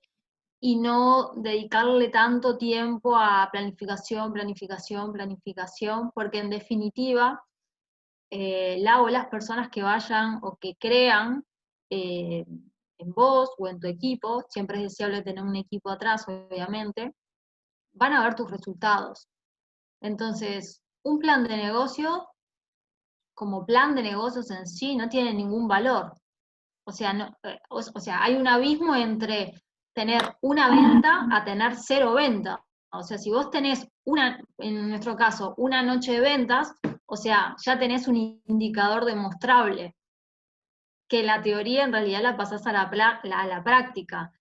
y no dedicarle tanto tiempo a planificación, planificación, planificación, porque en definitiva, la o las personas que vayan o que crean eh, en vos o en tu equipo, siempre es deseable tener un equipo atrás, obviamente, van a ver tus resultados. Entonces, un plan de negocio, como plan de negocios en sí, no tiene ningún valor. O sea, o sea, hay un abismo entre tener una venta a tener 0 venta. O sea, si vos tenés en nuestro caso, una noche de ventas, o sea, ya tenés un indicador demostrable, que la teoría en realidad la pasás a la práctica.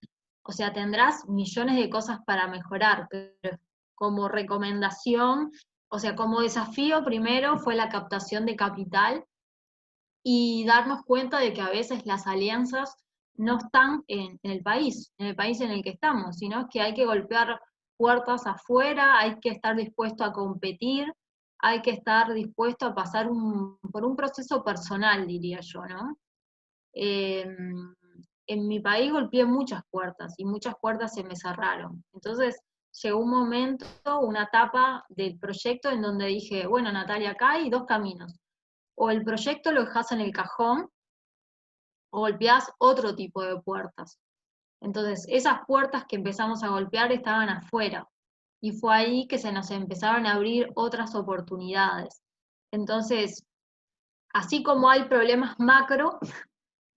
O sea, tendrás millones de cosas para mejorar, pero como recomendación, o sea, como desafío primero fue la captación de capital y darnos cuenta de que a veces las alianzas no están en el país en el que estamos, sino que hay que golpear puertas afuera, hay que estar dispuesto a competir, hay que estar dispuesto a pasar por un proceso personal, diría yo, ¿no? Eh, en mi país golpeé muchas puertas y muchas puertas se me cerraron. Entonces llegó un momento, una etapa del proyecto en donde dije, bueno, Natalia, acá hay 2 caminos. O el proyecto lo dejas en el cajón o golpeás otro tipo de puertas. Entonces, esas puertas que empezamos a golpear estaban afuera. Y fue ahí que se nos empezaron a abrir otras oportunidades. Entonces, así como hay problemas macro,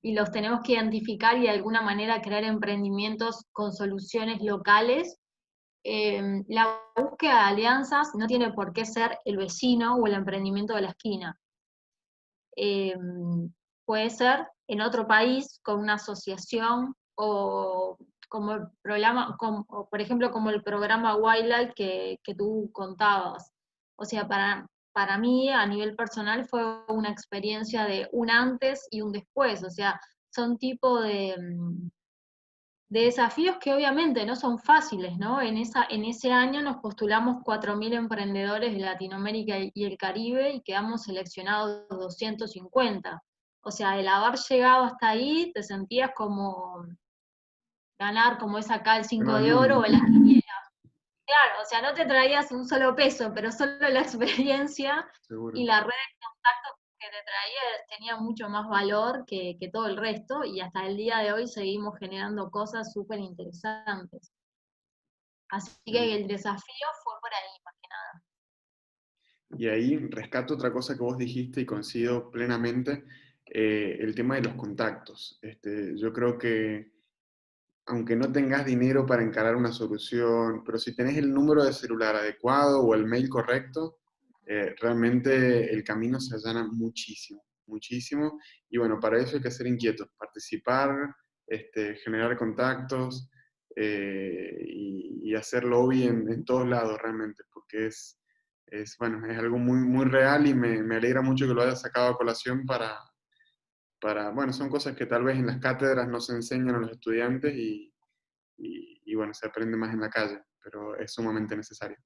y los tenemos que identificar y de alguna manera crear emprendimientos con soluciones locales, la búsqueda de alianzas no tiene por qué ser el vecino o el emprendimiento de la esquina. Eh, Puede ser en otro país con una asociación o como el programa, o por ejemplo como el programa Wildlife que tú contabas. O sea, para mí a nivel personal fue una experiencia de un antes y un después, o sea, son tipo de desafíos que obviamente no son fáciles, ¿no? En ese año nos postulamos 4.000 emprendedores de Latinoamérica y el Caribe y quedamos seleccionados 250. O sea, el haber llegado hasta ahí, te sentías como ganar, como es acá el 5 Ganó el de oro o mundo, el quiniela. Claro, o sea, no te traías un solo peso, pero solo la experiencia y seguro. la red de contactos que te traía tenía mucho más valor que todo el resto, y hasta el día de hoy seguimos generando cosas súper interesantes. Así que el desafío fue por ahí, más que nada. Y ahí rescato otra cosa que vos dijiste y coincido plenamente, el tema de los contactos. Yo creo que aunque no tengas dinero para encarar una solución, pero si tenés el número de celular adecuado o el mail correcto, realmente el camino se allana muchísimo, muchísimo, y bueno, para eso hay que ser inquietos, participar, generar contactos, y hacer lobby en todos lados realmente, porque bueno, es algo muy, muy real, y me alegra mucho que lo hayas sacado a colación bueno, son cosas que tal vez en las cátedras no se enseñan a los estudiantes, y bueno, se aprende más en la calle, pero es sumamente necesario.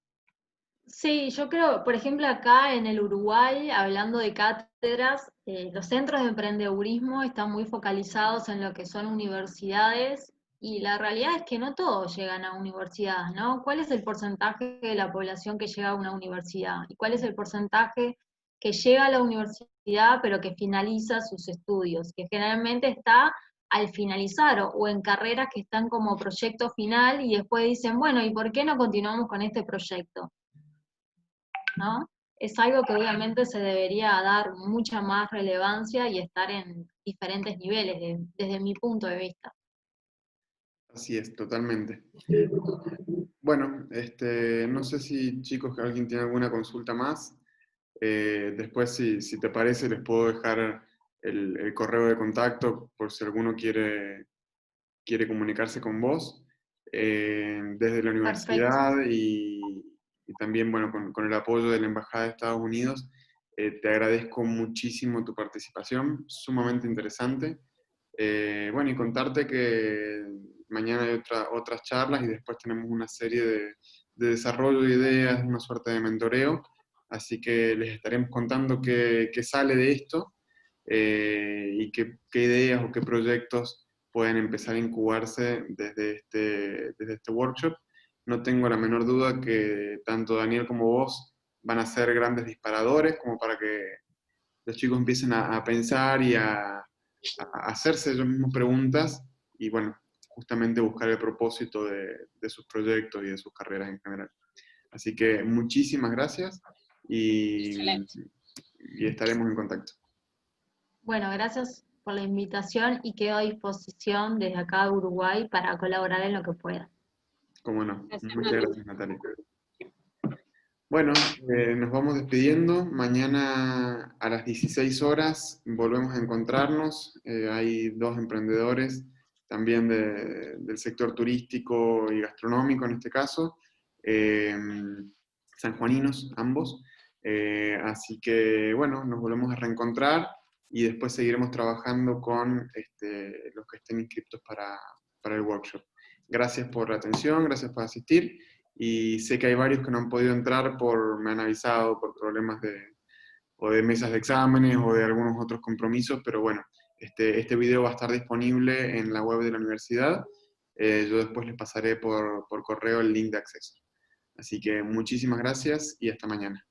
Sí, yo creo, por ejemplo, acá en el Uruguay, hablando de cátedras, los centros de emprendedurismo están muy focalizados en lo que son universidades, y la realidad es que no todos llegan a universidades, ¿no? ¿Cuál es el porcentaje de la población que llega a una universidad? ¿Y cuál es el porcentaje que llega a la universidad pero que finaliza sus estudios? Que generalmente está al finalizar o en carreras que están como proyecto final y después dicen, bueno, ¿y por qué no continuamos con este proyecto? ¿No? Es algo que obviamente se debería dar mucha más relevancia y estar en diferentes niveles, desde mi punto de vista. Así es, totalmente. Bueno, no sé si, chicos, que alguien tiene alguna consulta más. Después, si te parece, les puedo dejar el correo de contacto por si alguno quiere comunicarse con vos, desde la Perfecto. universidad, y también, bueno, con el apoyo de la Embajada de Estados Unidos. Te agradezco muchísimo tu participación, sumamente interesante. Bueno, y contarte que mañana hay otras charlas, y después tenemos una serie de desarrollo de ideas, una suerte de mentoreo, así que les estaremos contando qué sale de esto, y qué ideas o qué proyectos pueden empezar a incubarse desde este workshop. No tengo la menor duda que tanto Daniel como vos van a ser grandes disparadores, como para que los chicos empiecen a pensar y a hacerse ellos mismos preguntas, y bueno, justamente buscar el propósito de sus proyectos y de sus carreras en general. Así que muchísimas gracias, Excelente. y estaremos en contacto. Bueno, gracias por la invitación y quedo a disposición desde acá de Uruguay para colaborar en lo que pueda. Cómo no. Gracias, Muchas Natalia. gracias, Natalia. Bueno, nos vamos despidiendo. Mañana a las 16 horas volvemos a encontrarnos. Hay dos emprendedores también del sector turístico y gastronómico en este caso, sanjuaninos ambos. Así que bueno, nos volvemos a reencontrar, y después seguiremos trabajando con los que estén inscritos para el workshop. Gracias por la atención, gracias por asistir. Y sé que hay varios que no han podido entrar me han avisado, por problemas o de mesas de exámenes o de algunos otros compromisos, pero bueno, este video va a estar disponible en la web de la universidad. Yo después les pasaré por correo el link de acceso. Así que muchísimas gracias y hasta mañana.